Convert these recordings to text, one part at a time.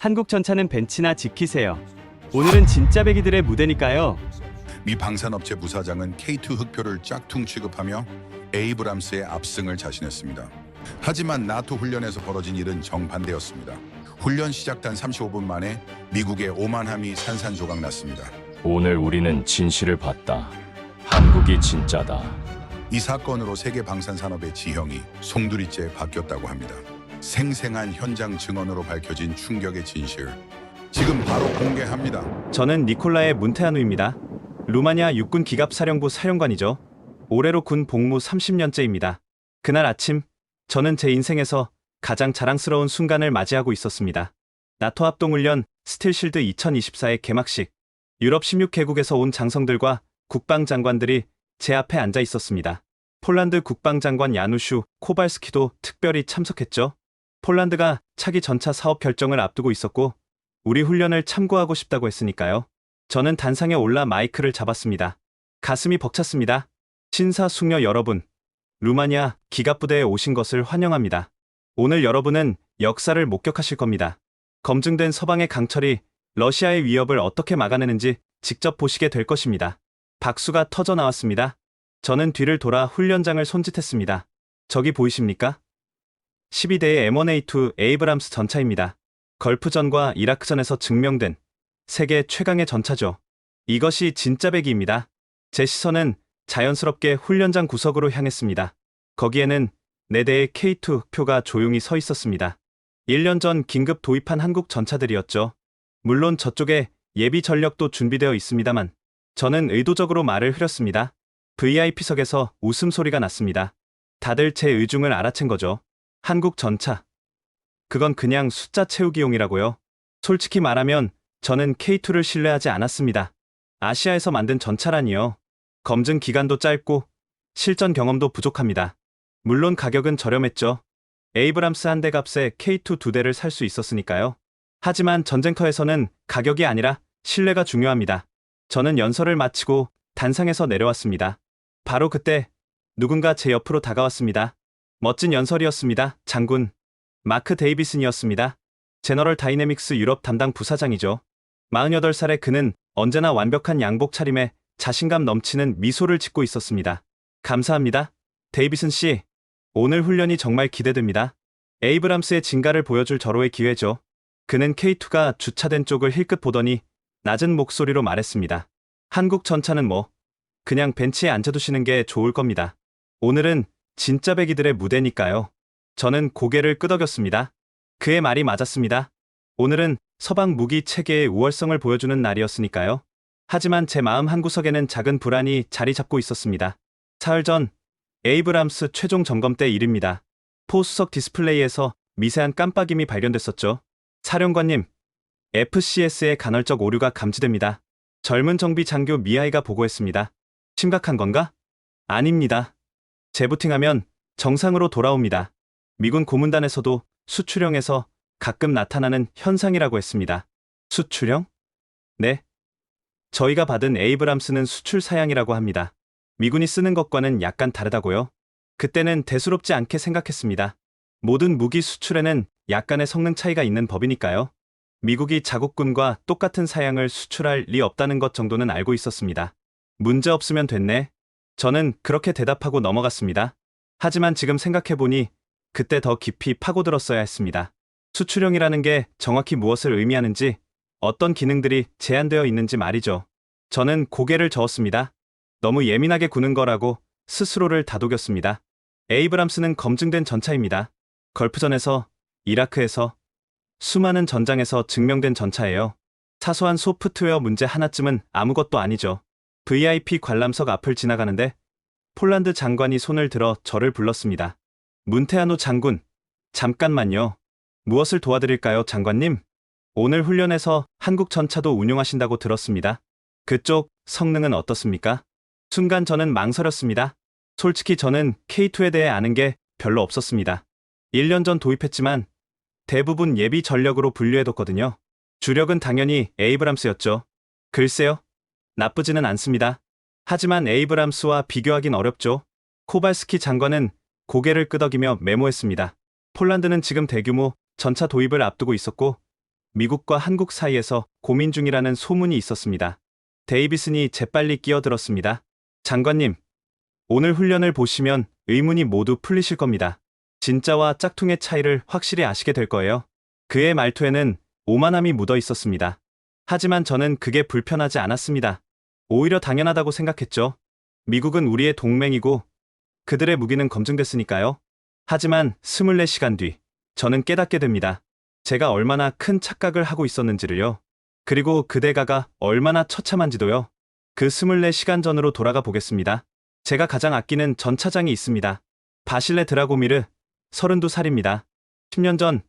한국 전차는 벤치나 지키세요. 오늘은 진짜 배기들의 무대니까요. 미 방산업체 부사장은 K2 흑표를 짝퉁 취급하며 에이브람스의 압승을 자신했습니다. 하지만 나토 훈련에서 벌어진 일은 정반대였습니다. 훈련 시작단 35분 만에 미국의 오만함이 산산조각 났습니다. 오늘 우리는 진실을 봤다. 한국이 진짜다. 이 사건으로 세계 방산 산업의 지형이 송두리째 바뀌었다고 합니다. 생생한 현장 증언으로 밝혀진 충격의 진실. 지금 바로 공개합니다. 저는 니콜라의 문테아누입니다. 루마니아 육군 기갑사령부 사령관이죠. 올해로 군 복무 30년째입니다. 그날 아침, 저는 제 인생에서 가장 자랑스러운 순간을 맞이하고 있었습니다. 나토 합동훈련 스틸실드 2024의 개막식. 유럽 16개국에서 온 장성들과 국방장관들이 제 앞에 앉아 있었습니다. 폴란드 국방장관 야누슈 코발스키도 특별히 참석했죠. 폴란드가 차기 전차 사업 결정을 앞두고 있었고 우리 훈련을 참고하고 싶다고 했으니까요. 저는 단상에 올라 마이크를 잡았습니다. 가슴이 벅찼습니다. 신사숙녀 여러분, 루마니아 기갑부대에 오신 것을 환영합니다. 오늘 여러분은 역사를 목격하실 겁니다. 검증된 서방의 강철이 러시아의 위협을 어떻게 막아내는지 직접 보시게 될 것입니다. 박수가 터져 나왔습니다. 저는 뒤를 돌아 훈련장을 손짓했습니다. 저기 보이십니까? 12대의 M1A2 에이브람스 전차입니다. 걸프전과 이라크전에서 증명된 세계 최강의 전차죠. 이것이 진짜 배기입니다. 제 시선은 자연스럽게 훈련장 구석으로 향했습니다. 거기에는 4대의 K2 표가 조용히 서 있었습니다. 1년 전 긴급 도입한 한국 전차들이었죠. 물론 저쪽에 예비 전력도 준비되어 있습니다만 저는 의도적으로 말을 흐렸습니다. VIP석에서 웃음소리가 났습니다. 다들 제 의중을 알아챈 거죠. 한국 전차. 그건 그냥 숫자 채우기용이라고요. 솔직히 말하면 저는 K2를 신뢰하지 않았습니다. 아시아에서 만든 전차라니요. 검증 기간도 짧고 실전 경험도 부족합니다. 물론 가격은 저렴했죠. 에이브람스 한 대 값에 K2 2대를 살 수 있었으니까요. 하지만 전쟁터에서는 가격이 아니라 신뢰가 중요합니다. 저는 연설을 마치고 단상에서 내려왔습니다. 바로 그때 누군가 제 옆으로 다가왔습니다. 멋진 연설이었습니다. 장군. 마크 데이비슨이었습니다. 제너럴 다이내믹스 유럽 담당 부사장이죠. 48살의 그는 언제나 완벽한 양복 차림에 자신감 넘치는 미소를 짓고 있었습니다. 감사합니다. 데이비슨 씨. 오늘 훈련이 정말 기대됩니다. 에이브람스의 진가를 보여줄 절호의 기회죠. 그는 K2가 주차된 쪽을 힐끗 보더니 낮은 목소리로 말했습니다. 한국 전차는 그냥 벤치에 앉아두시는 게 좋을 겁니다. 오늘은 진짜 배기들의 무대니까요. 저는 고개를 끄덕였습니다. 그의 말이 맞았습니다. 오늘은 서방 무기 체계의 우월성을 보여주는 날이었으니까요. 하지만 제 마음 한구석에는 작은 불안이 자리 잡고 있었습니다. 사흘 전 에이브람스 최종 점검 때 일입니다. 포수석 디스플레이에서 미세한 깜빡임이 발견됐었죠. 사령관님, FCS의 간헐적 오류가 감지됩니다. 젊은 정비 장교 미아이가 보고했습니다. 심각한 건가? 아닙니다. 재부팅하면 정상으로 돌아옵니다. 미군 고문단에서도 수출형에서 가끔 나타나는 현상이라고 했습니다. 수출형? 네. 저희가 받은 에이브람스는 수출 사양이라고 합니다. 미군이 쓰는 것과는 약간 다르다고요? 그때는 대수롭지 않게 생각했습니다. 모든 무기 수출에는 약간의 성능 차이가 있는 법이니까요. 미국이 자국군과 똑같은 사양을 수출할 리 없다는 것 정도는 알고 있었습니다. 문제 없으면 됐네. 저는 그렇게 대답하고 넘어갔습니다. 하지만 지금 생각해보니 그때 더 깊이 파고들었어야 했습니다. 수출형이라는 게 정확히 무엇을 의미하는지, 어떤 기능들이 제한되어 있는지 말이죠. 저는 고개를 저었습니다. 너무 예민하게 구는 거라고 스스로를 다독였습니다. 에이브람스는 검증된 전차입니다. 걸프전에서, 이라크에서, 수많은 전장에서 증명된 전차예요. 사소한 소프트웨어 문제 하나쯤은 아무것도 아니죠. VIP 관람석 앞을 지나가는데 폴란드 장관이 손을 들어 저를 불렀습니다. 문테아노 장군, 잠깐만요. 무엇을 도와드릴까요, 장관님? 오늘 훈련에서 한국 전차도 운용하신다고 들었습니다. 그쪽 성능은 어떻습니까? 순간 저는 망설였습니다. 솔직히 저는 K2에 대해 아는 게 별로 없었습니다. 1년 전 도입했지만 대부분 예비 전력으로 분류해뒀거든요. 주력은 당연히 에이브람스였죠. 글쎄요. 나쁘지는 않습니다. 하지만 에이브람스와 비교하긴 어렵죠. 코발스키 장관은 고개를 끄덕이며 메모했습니다. 폴란드는 지금 대규모 전차 도입을 앞두고 있었고 미국과 한국 사이에서 고민 중이라는 소문이 있었습니다. 데이비슨이 재빨리 끼어들었습니다. 장관님, 오늘 훈련을 보시면 의문이 모두 풀리실 겁니다. 진짜와 짝퉁의 차이를 확실히 아시게 될 거예요. 그의 말투에는 오만함이 묻어 있었습니다. 하지만 저는 그게 불편하지 않았습니다. 오히려 당연하다고 생각했죠. 미국은 우리의 동맹이고 그들의 무기는 검증됐으니까요. 하지만 24시간 뒤 저는 깨닫게 됩니다. 제가 얼마나 큰 착각을 하고 있었는지를요. 그리고 그 대가가 얼마나 처참한지도요. 그 24시간 전으로 돌아가 보겠습니다. 제가 가장 아끼는 전차장이 있습니다. 바실레 드라고미르, 32살입니다. 10년 전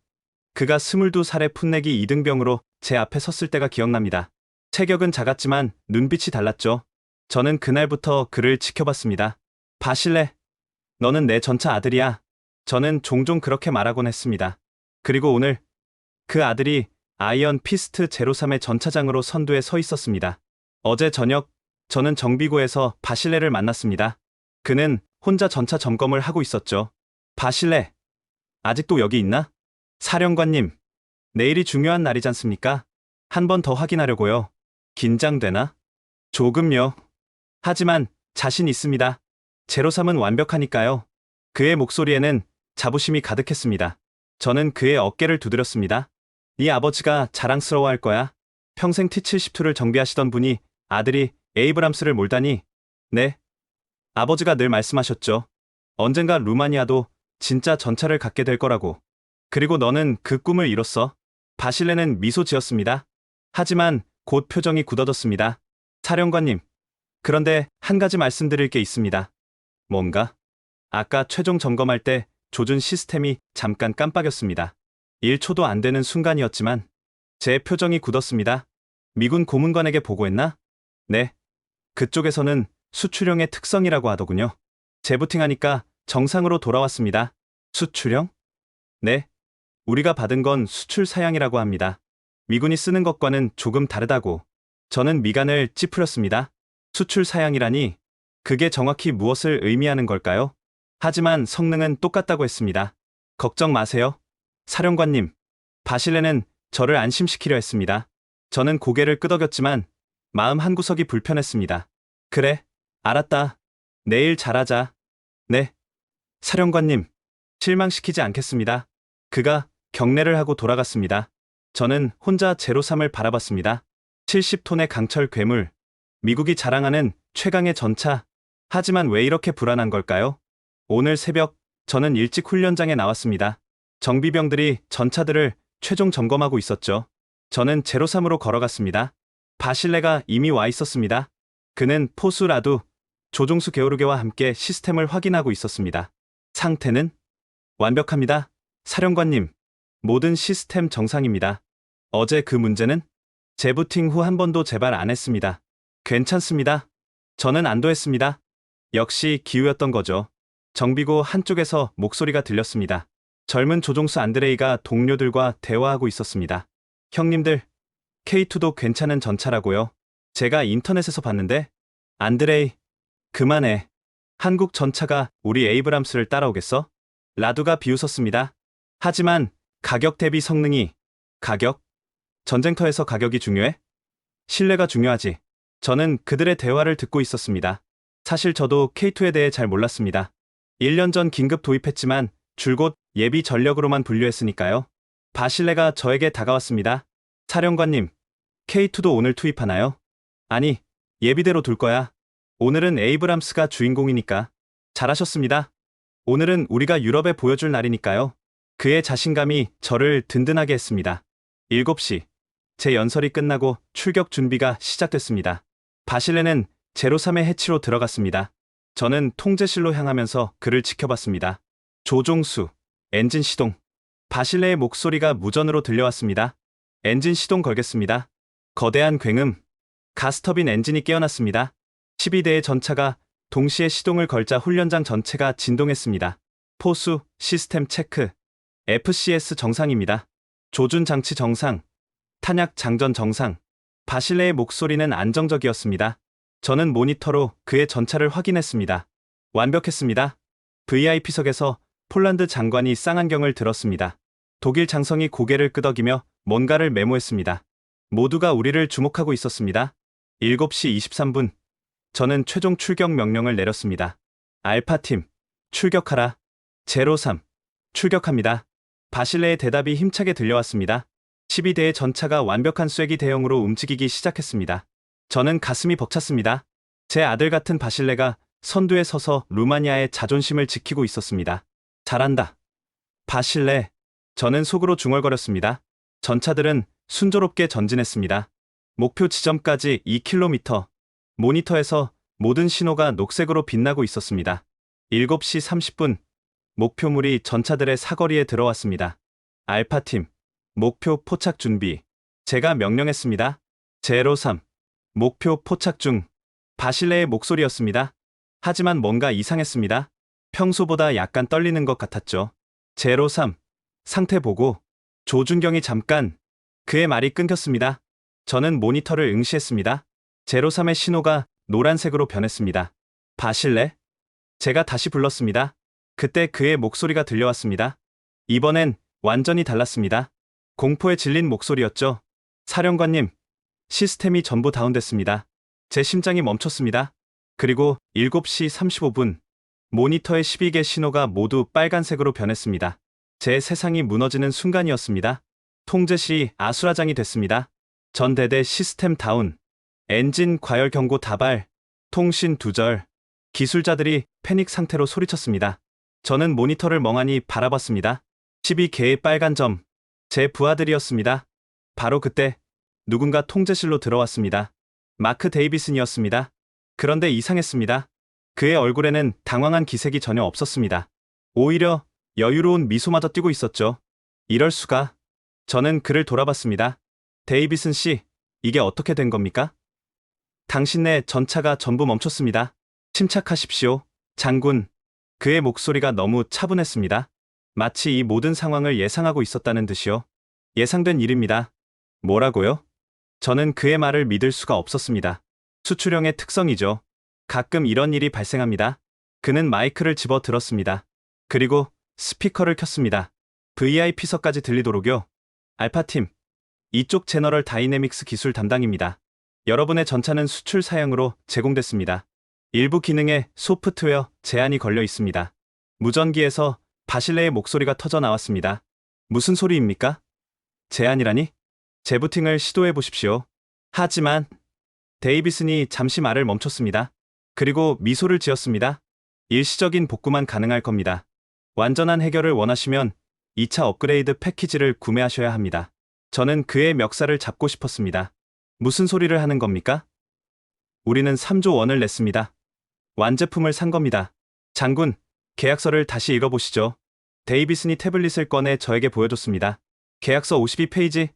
그가 22살의 풋내기 이등병으로 제 앞에 섰을 때가 기억납니다. 체격은 작았지만 눈빛이 달랐죠. 저는 그날부터 그를 지켜봤습니다. 바실레, 너는 내 전차 아들이야. 저는 종종 그렇게 말하곤 했습니다. 그리고 오늘 그 아들이 아이언 피스트 제로삼의 전차장으로 선두에 서 있었습니다. 어제 저녁 저는 정비고에서 바실레를 만났습니다. 그는 혼자 전차 점검을 하고 있었죠. 바실레, 아직도 여기 있나? 사령관님, 내일이 중요한 날이지 않습니까? 한 번 더 확인하려고요. 긴장되나? 조금요. 하지만 자신 있습니다. 제로삼은 완벽하니까요. 그의 목소리에는 자부심이 가득했습니다. 저는 그의 어깨를 두드렸습니다. 네 아버지가 자랑스러워할 거야. 평생 T-72를 정비하시던 분이 아들이 에이브람스를 몰다니. 네. 아버지가 늘 말씀하셨죠. 언젠가 루마니아도 진짜 전차를 갖게 될 거라고. 그리고 너는 그 꿈을 이뤘어. 바실레는 미소 지었습니다. 하지만 곧 표정이 굳어졌습니다. 사령관님, 그런데 한 가지 말씀드릴 게 있습니다. 뭔가? 아까 최종 점검할 때 조준 시스템이 잠깐 깜빡였습니다. 1초도 안 되는 순간이었지만 제 표정이 굳었습니다. 미군 고문관에게 보고했나? 네. 그쪽에서는 수출형의 특성이라고 하더군요. 재부팅하니까 정상으로 돌아왔습니다. 수출형? 네. 우리가 받은 건 수출 사양이라고 합니다. 미군이 쓰는 것과는 조금 다르다고. 저는 미간을 찌푸렸습니다. 수출 사양이라니 그게 정확히 무엇을 의미하는 걸까요? 하지만 성능은 똑같다고 했습니다. 걱정 마세요. 사령관님, 바실레는 저를 안심시키려 했습니다. 저는 고개를 끄덕였지만 마음 한구석이 불편했습니다. 그래, 알았다. 내일 잘하자. 네. 사령관님, 실망시키지 않겠습니다. 그가 경례를 하고 돌아갔습니다. 저는 혼자 제로삼을 바라봤습니다. 70톤의 강철 괴물, 미국이 자랑하는 최강의 전차. 하지만 왜 이렇게 불안한 걸까요? 오늘 새벽 저는 일찍 훈련장에 나왔습니다. 정비병들이 전차들을 최종 점검하고 있었죠. 저는 제로삼으로 걸어갔습니다. 바실레가 이미 와 있었습니다. 그는 포수 라두, 조종수 게오르게와 함께 시스템을 확인하고 있었습니다. 상태는? 완벽합니다. 사령관님, 모든 시스템 정상입니다. 어제 그 문제는? 재부팅 후 한 번도 재발 안 했습니다. 괜찮습니다. 저는 안도했습니다. 역시 기우였던 거죠. 정비고 한쪽에서 목소리가 들렸습니다. 젊은 조종수 안드레이가 동료들과 대화하고 있었습니다. 형님들, K2도 괜찮은 전차라고요. 제가 인터넷에서 봤는데. 안드레이, 그만해. 한국 전차가 우리 에이브람스를 따라오겠어? 라두가 비웃었습니다. 하지만 가격 대비 성능이. 가격? 전쟁터에서 가격이 중요해? 신뢰가 중요하지. 저는 그들의 대화를 듣고 있었습니다. 사실 저도 K2에 대해 잘 몰랐습니다. 1년 전 긴급 도입했지만 줄곧 예비 전력으로만 분류했으니까요. 바실레가 저에게 다가왔습니다. 사령관님, K2도 오늘 투입하나요? 아니, 예비대로 둘 거야. 오늘은 에이브람스가 주인공이니까. 잘하셨습니다. 오늘은 우리가 유럽에 보여줄 날이니까요. 그의 자신감이 저를 든든하게 했습니다. 7시, 제 연설이 끝나고 출격 준비가 시작됐습니다. 바실레는 제로삼의 해치로 들어갔습니다. 저는 통제실로 향하면서 그를 지켜봤습니다. 조종수, 엔진 시동. 바실레의 목소리가 무전으로 들려왔습니다. 엔진 시동 걸겠습니다. 거대한 굉음. 가스터빈 엔진이 깨어났습니다. 12대의 전차가 동시에 시동을 걸자 훈련장 전체가 진동했습니다. 포수, 시스템 체크. FCS 정상입니다. 조준 장치 정상. 탄약 장전 정상. 바실레의 목소리는 안정적이었습니다. 저는 모니터로 그의 전차를 확인했습니다. 완벽했습니다. VIP석에서 폴란드 장관이 쌍안경을 들었습니다. 독일 장성이 고개를 끄덕이며 뭔가를 메모했습니다. 모두가 우리를 주목하고 있었습니다. 7시 23분, 저는 최종 출격 명령을 내렸습니다. 알파팀, 출격하라. 제로3, 출격합니다. 바실레의 대답이 힘차게 들려왔습니다. 12대의 전차가 완벽한 쐐기 대형으로 움직이기 시작했습니다. 저는 가슴이 벅찼습니다. 제 아들 같은 바실레가 선두에 서서 루마니아의 자존심을 지키고 있었습니다. 잘한다. 바실레. 저는 속으로 중얼거렸습니다. 전차들은 순조롭게 전진했습니다. 목표 지점까지 2km. 모니터에서 모든 신호가 녹색으로 빛나고 있었습니다. 7시 30분. 목표물이 전차들의 사거리에 들어왔습니다. 알파팀, 목표 포착 준비. 제가 명령했습니다. 제로3, 목표 포착 중. 바실레의 목소리였습니다. 하지만 뭔가 이상했습니다. 평소보다 약간 떨리는 것 같았죠. 제로3, 상태 보고. 조준경이 잠깐. 그의 말이 끊겼습니다. 저는 모니터를 응시했습니다. 제로3의 신호가 노란색으로 변했습니다. 바실레? 제가 다시 불렀습니다. 그때 그의 목소리가 들려왔습니다. 이번엔 완전히 달랐습니다. 공포에 질린 목소리였죠. 사령관님, 시스템이 전부 다운됐습니다. 제 심장이 멈췄습니다. 그리고 7시 35분, 모니터의 12개 신호가 모두 빨간색으로 변했습니다. 제 세상이 무너지는 순간이었습니다. 통제실이 아수라장이 됐습니다. 전 대대 시스템 다운, 엔진 과열 경고 다발, 통신 두절. 기술자들이 패닉 상태로 소리쳤습니다. 저는 모니터를 멍하니 바라봤습니다. 12개의 빨간 점, 제 부하들이었습니다. 바로 그때 누군가 통제실로 들어왔습니다. 마크 데이비슨이었습니다. 그런데 이상했습니다. 그의 얼굴에는 당황한 기색이 전혀 없었습니다. 오히려 여유로운 미소마저 띄고 있었죠. 이럴 수가. 저는 그를 돌아봤습니다. 데이비슨 씨, 이게 어떻게 된 겁니까? 당신네 전차가 전부 멈췄습니다. 침착하십시오, 장군. 그의 목소리가 너무 차분했습니다. 마치 이 모든 상황을 예상하고 있었다는 듯이요. 예상된 일입니다. 뭐라고요? 저는 그의 말을 믿을 수가 없었습니다. 수출형의 특성이죠. 가끔 이런 일이 발생합니다. 그는 마이크를 집어 들었습니다. 그리고 스피커를 켰습니다. VIP석까지 들리도록요. 알파팀, 이쪽 제너럴 다이내믹스 기술 담당입니다. 여러분의 전차는 수출 사양으로 제공됐습니다. 일부 기능에 소프트웨어 제한이 걸려 있습니다. 무전기에서 바실레의 목소리가 터져 나왔습니다. 무슨 소리입니까? 제한이라니? 재부팅을 시도해 보십시오. 하지만 데이비슨이 잠시 말을 멈췄습니다. 그리고 미소를 지었습니다. 일시적인 복구만 가능할 겁니다. 완전한 해결을 원하시면 2차 업그레이드 패키지를 구매하셔야 합니다. 저는 그의 멱살을 잡고 싶었습니다. 무슨 소리를 하는 겁니까? 우리는 3조 원을 냈습니다. 완제품을 산 겁니다. 장군, 계약서를 다시 읽어보시죠. 데이비슨이 태블릿을 꺼내 저에게 보여줬습니다. 계약서 52페이지,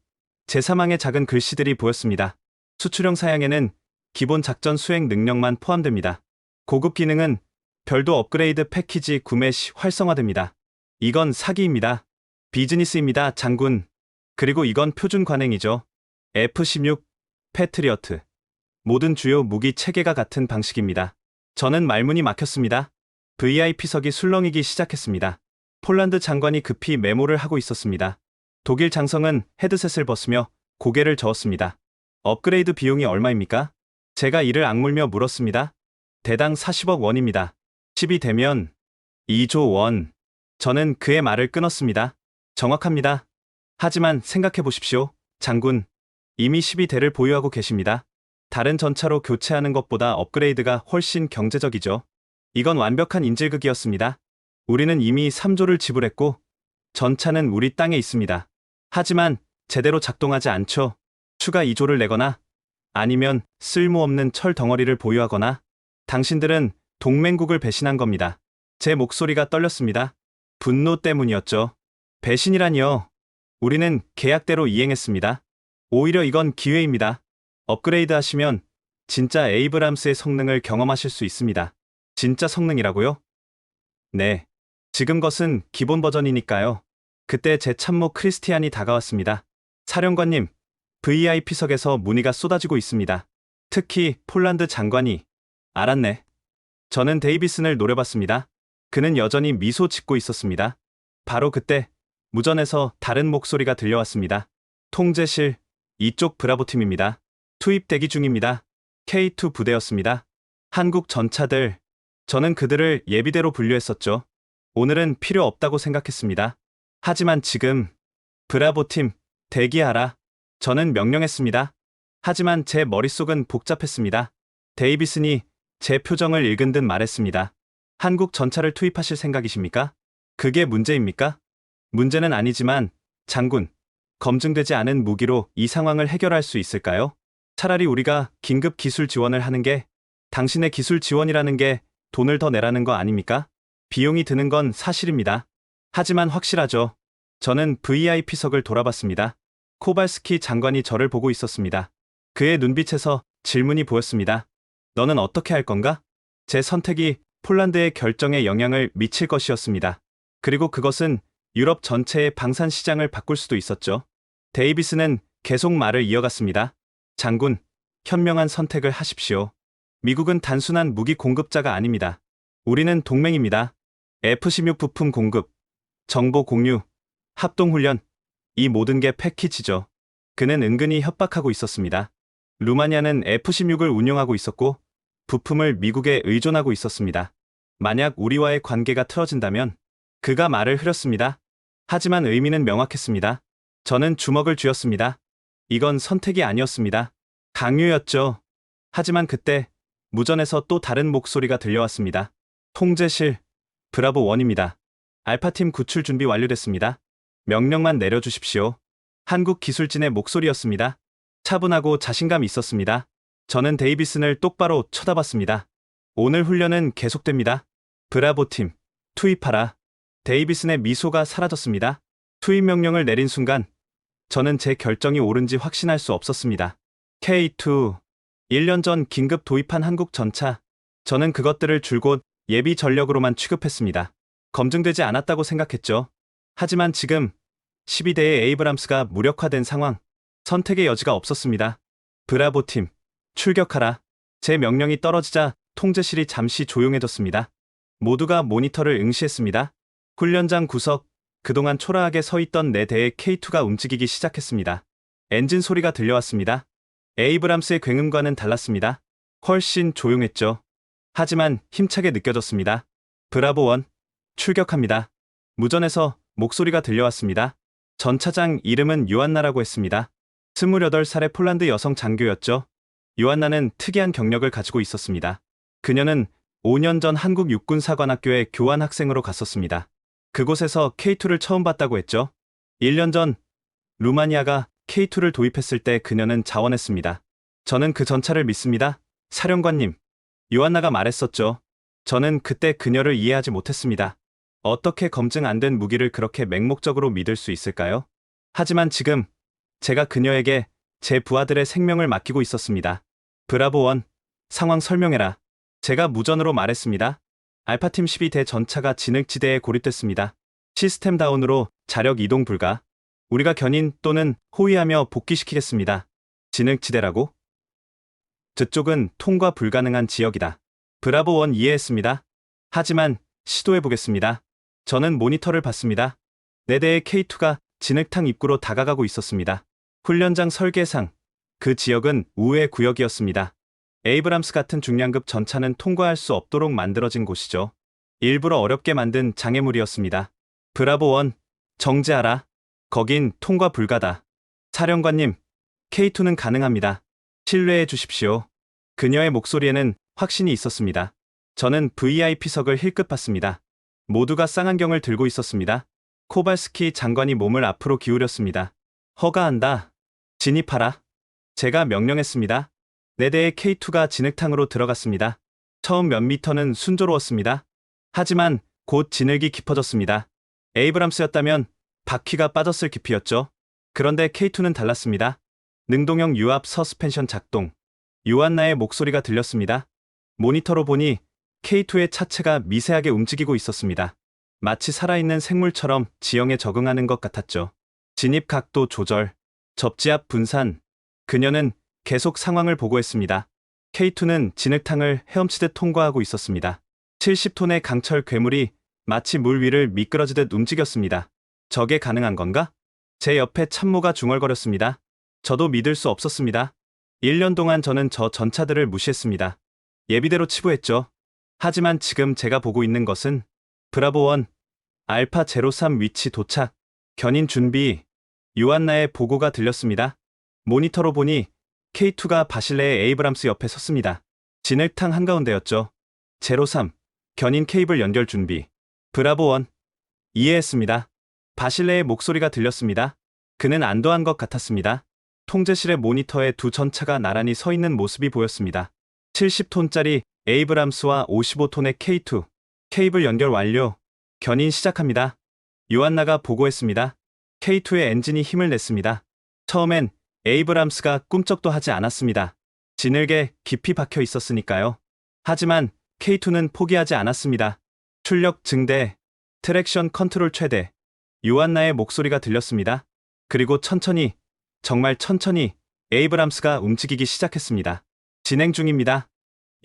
제3항의 작은 글씨들이 보였습니다. 수출형 사양에는 기본 작전 수행 능력만 포함됩니다. 고급 기능은 별도 업그레이드 패키지 구매 시 활성화됩니다. 이건 사기입니다. 비즈니스입니다, 장군. 그리고 이건 표준 관행이죠. F-16, 패트리어트. 모든 주요 무기 체계가 같은 방식입니다. 저는 말문이 막혔습니다. VIP석이 술렁이기 시작했습니다. 폴란드 장관이 급히 메모를 하고 있었습니다. 독일 장성은 헤드셋을 벗으며 고개를 저었습니다. 업그레이드 비용이 얼마입니까? 제가 이를 악물며 물었습니다. 대당 40억 원입니다. 10이 되면 2조 원. 저는 그의 말을 끊었습니다. 정확합니다. 하지만 생각해 보십시오, 장군. 이미 12대를 보유하고 계십니다. 다른 전차로 교체하는 것보다 업그레이드가 훨씬 경제적이죠. 이건 완벽한 인질극이었습니다. 우리는 이미 3조를 지불했고 전차는 우리 땅에 있습니다. 하지만 제대로 작동하지 않죠. 추가 2조를 내거나 아니면 쓸모없는 철 덩어리를 보유하거나 당신들은 동맹국을 배신한 겁니다. 제 목소리가 떨렸습니다. 분노 때문이었죠. 배신이라니요. 우리는 계약대로 이행했습니다. 오히려 이건 기회입니다. 업그레이드 하시면 진짜 에이브람스의 성능을 경험하실 수 있습니다. 진짜 성능이라고요? 네. 지금 것은 기본 버전이니까요. 그때 제 참모 크리스티안이 다가왔습니다. 사령관님, VIP석에서 문의가 쏟아지고 있습니다. 특히 폴란드 장관이. 알았네. 저는 데이비슨을 노려봤습니다. 그는 여전히 미소 짓고 있었습니다. 바로 그때 무전에서 다른 목소리가 들려왔습니다. 통제실, 이쪽 브라보팀입니다. 투입 대기 중입니다. K2 부대였습니다. 한국 전차들, 저는 그들을 예비대로 분류했었죠. 오늘은 필요 없다고 생각했습니다. 하지만 지금, 브라보팀, 대기하라. 저는 명령했습니다. 하지만 제 머릿속은 복잡했습니다. 데이비슨이 제 표정을 읽은 듯 말했습니다. 한국 전차를 투입하실 생각이십니까? 그게 문제입니까? 문제는 아니지만, 장군, 검증되지 않은 무기로 이 상황을 해결할 수 있을까요? 차라리 우리가 긴급 기술 지원을 하는 게, 당신의 기술 지원이라는 게 돈을 더 내라는 거 아닙니까? 비용이 드는 건 사실입니다. 하지만 확실하죠. 저는 VIP석을 돌아봤습니다. 코발스키 장관이 저를 보고 있었습니다. 그의 눈빛에서 질문이 보였습니다. 너는 어떻게 할 건가? 제 선택이 폴란드의 결정에 영향을 미칠 것이었습니다. 그리고 그것은 유럽 전체의 방산 시장을 바꿀 수도 있었죠. 데이비스는 계속 말을 이어갔습니다. 장군, 현명한 선택을 하십시오. 미국은 단순한 무기 공급자가 아닙니다. 우리는 동맹입니다. F-16 부품 공급, 정보 공유, 합동훈련, 이 모든 게 패키지죠. 그는 은근히 협박하고 있었습니다. 루마니아는 F-16을 운용하고 있었고 부품을 미국에 의존하고 있었습니다. 만약 우리와의 관계가 틀어진다면 그가 말을 흐렸습니다. 하지만 의미는 명확했습니다. 저는 주먹을 쥐었습니다. 이건 선택이 아니었습니다. 강요였죠. 하지만 그때 무전에서 또 다른 목소리가 들려왔습니다. 통제실, 브라보 1입니다. 알파팀 구출 준비 완료됐습니다. 명령만 내려주십시오. 한국 기술진의 목소리였습니다. 차분하고 자신감 있었습니다. 저는 데이비슨을 똑바로 쳐다봤습니다. 오늘 훈련은 계속됩니다. 브라보팀, 투입하라. 데이비슨의 미소가 사라졌습니다. 투입 명령을 내린 순간 저는 제 결정이 옳은지 확신할 수 없었습니다. K2, 1년 전 긴급 도입한 한국 전차. 저는 그것들을 줄곧 예비 전력으로만 취급했습니다. 검증되지 않았다고 생각했죠. 하지만 지금 12대의 에이브람스가 무력화된 상황, 선택의 여지가 없었습니다. 브라보팀, 출격하라. 제 명령이 떨어지자 통제실이 잠시 조용해졌습니다. 모두가 모니터를 응시했습니다. 훈련장 구석, 그동안 초라하게 서 있던 4대의 K2가 움직이기 시작했습니다. 엔진 소리가 들려왔습니다. 에이브람스의 굉음과는 달랐습니다. 훨씬 조용했죠. 하지만 힘차게 느껴졌습니다. 브라보 1, 출격합니다. 무전에서 목소리가 들려왔습니다. 전차장 이름은 요한나라고 했습니다. 28살의 폴란드 여성 장교였죠. 요한나는 특이한 경력을 가지고 있었습니다. 그녀는 5년 전 한국 육군사관학교에 교환 학생으로 갔었습니다. 그곳에서 K2를 처음 봤다고 했죠. 1년 전 루마니아가 K2를 도입했을 때 그녀는 자원했습니다. 저는 그 전차를 믿습니다. 사령관님, 요한나가 말했었죠. 저는 그때 그녀를 이해하지 못했습니다. 어떻게 검증 안 된 무기를 그렇게 맹목적으로 믿을 수 있을까요? 하지만 지금 제가 그녀에게 제 부하들의 생명을 맡기고 있었습니다. 브라보 1, 상황 설명해라. 제가 무전으로 말했습니다. 알파팀 12대 전차가 진흙지대에 고립됐습니다. 시스템 다운으로 자력 이동 불가. 우리가 견인 또는 호위하며 복귀시키겠습니다. 진흙지대라고? 저쪽은 통과 불가능한 지역이다. 브라보 1 이해했습니다. 하지만 시도해보겠습니다. 저는 모니터를 봤습니다. 4대의 K2가 진흙탕 입구로 다가가고 있었습니다. 훈련장 설계상, 그 지역은 우회 구역이었습니다. 에이브람스 같은 중량급 전차는 통과할 수 없도록 만들어진 곳이죠. 일부러 어렵게 만든 장애물이었습니다. 브라보 1, 정지하라. 거긴 통과 불가다. 사령관님, K2는 가능합니다. 신뢰해 주십시오. 그녀의 목소리에는 확신이 있었습니다. 저는 VIP석을 힐끗 봤습니다. 모두가 쌍안경을 들고 있었습니다. 코발스키 장관이 몸을 앞으로 기울였습니다. 허가한다. 진입하라. 제가 명령했습니다. 4대의 K2가 진흙탕으로 들어갔습니다. 처음 몇 미터는 순조로웠습니다. 하지만 곧 진흙이 깊어졌습니다. 에이브람스였다면 바퀴가 빠졌을 깊이였죠. 그런데 K2는 달랐습니다. 능동형 유압 서스펜션 작동. 요한나의 목소리가 들렸습니다. 모니터로 보니 K2의 차체가 미세하게 움직이고 있었습니다. 마치 살아있는 생물처럼 지형에 적응하는 것 같았죠. 진입 각도 조절, 접지압 분산. 그녀는 계속 상황을 보고했습니다. K2는 진흙탕을 헤엄치듯 통과하고 있었습니다. 70톤의 강철 괴물이 마치 물 위를 미끄러지듯 움직였습니다. 저게 가능한 건가? 제 옆에 참모가 중얼거렸습니다. 저도 믿을 수 없었습니다. 1년 동안 저는 저 전차들을 무시했습니다. 예비대로 치부했죠. 하지만 지금 제가 보고 있는 것은 브라보 1, 알파 03 위치 도착, 견인 준비, 요한나의 보고가 들렸습니다. 모니터로 보니 K2가 바실레의 에이브람스 옆에 섰습니다. 진흙탕 한가운데였죠. 03, 견인 케이블 연결 준비. 브라보 1, 이해했습니다. 바실레의 목소리가 들렸습니다. 그는 안도한 것 같았습니다. 통제실의 모니터에 두 전차가 나란히 서 있는 모습이 보였습니다. 70톤짜리 에이브람스와 55톤의 K2. 케이블 연결 완료. 견인 시작합니다. 요한나가 보고했습니다. K2의 엔진이 힘을 냈습니다. 처음엔 에이브람스가 꿈쩍도 하지 않았습니다. 진흙에 깊이 박혀 있었으니까요. 하지만 K2는 포기하지 않았습니다. 출력 증대, 트랙션 컨트롤 최대. 요한나의 목소리가 들렸습니다. 그리고 천천히, 정말 천천히 에이브람스가 움직이기 시작했습니다. 진행 중입니다.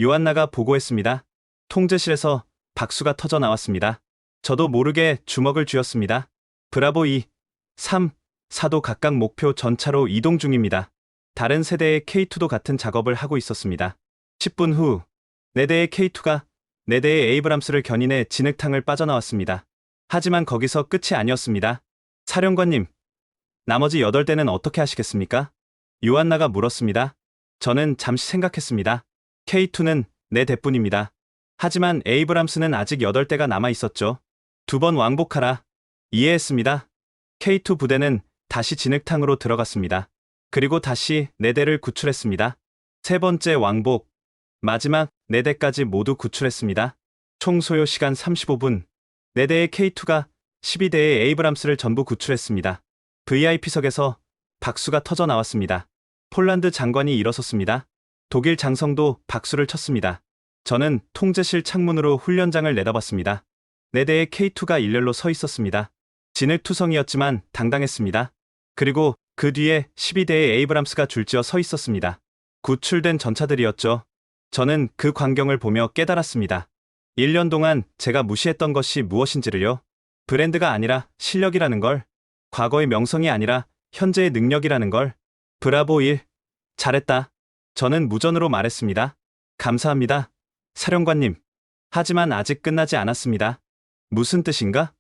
요한나가 보고했습니다. 통제실에서 박수가 터져 나왔습니다. 저도 모르게 주먹을 쥐었습니다. 브라보 2, 3, 4도 각각 목표 전차로 이동 중입니다. 다른 세대의 K2도 같은 작업을 하고 있었습니다. 10분 후, 4대의 K2가 4대의 에이브람스를 견인해 진흙탕을 빠져나왔습니다. 하지만 거기서 끝이 아니었습니다. 사령관님, 나머지 8대는 어떻게 하시겠습니까? 요한나가 물었습니다. 저는 잠시 생각했습니다. K2는 4대뿐입니다. 하지만 에이브람스는 아직 8대가 남아 있었죠. 2번 왕복하라. 이해했습니다. K2 부대는 다시 진흙탕으로 들어갔습니다. 그리고 다시 4대를 구출했습니다. 세 번째 왕복, 마지막 4대까지 모두 구출했습니다. 총 소요 시간 35분, 4대의 K2가 12대의 에이브람스를 전부 구출했습니다. VIP석에서 박수가 터져 나왔습니다. 폴란드 장관이 일어섰습니다. 독일 장성도 박수를 쳤습니다. 저는 통제실 창문으로 훈련장을 내다봤습니다. 4대의 K2가 일렬로 서 있었습니다. 진흙투성이었지만 당당했습니다. 그리고 그 뒤에 12대의 에이브람스가 줄지어 서 있었습니다. 구출된 전차들이었죠. 저는 그 광경을 보며 깨달았습니다. 1년 동안 제가 무시했던 것이 무엇인지를요. 브랜드가 아니라 실력이라는 걸, 과거의 명성이 아니라 현재의 능력이라는 걸. 브라보 1, 잘했다. 저는 무전으로 말했습니다. 감사합니다, 사령관님. 하지만 아직 끝나지 않았습니다. 무슨 뜻인가?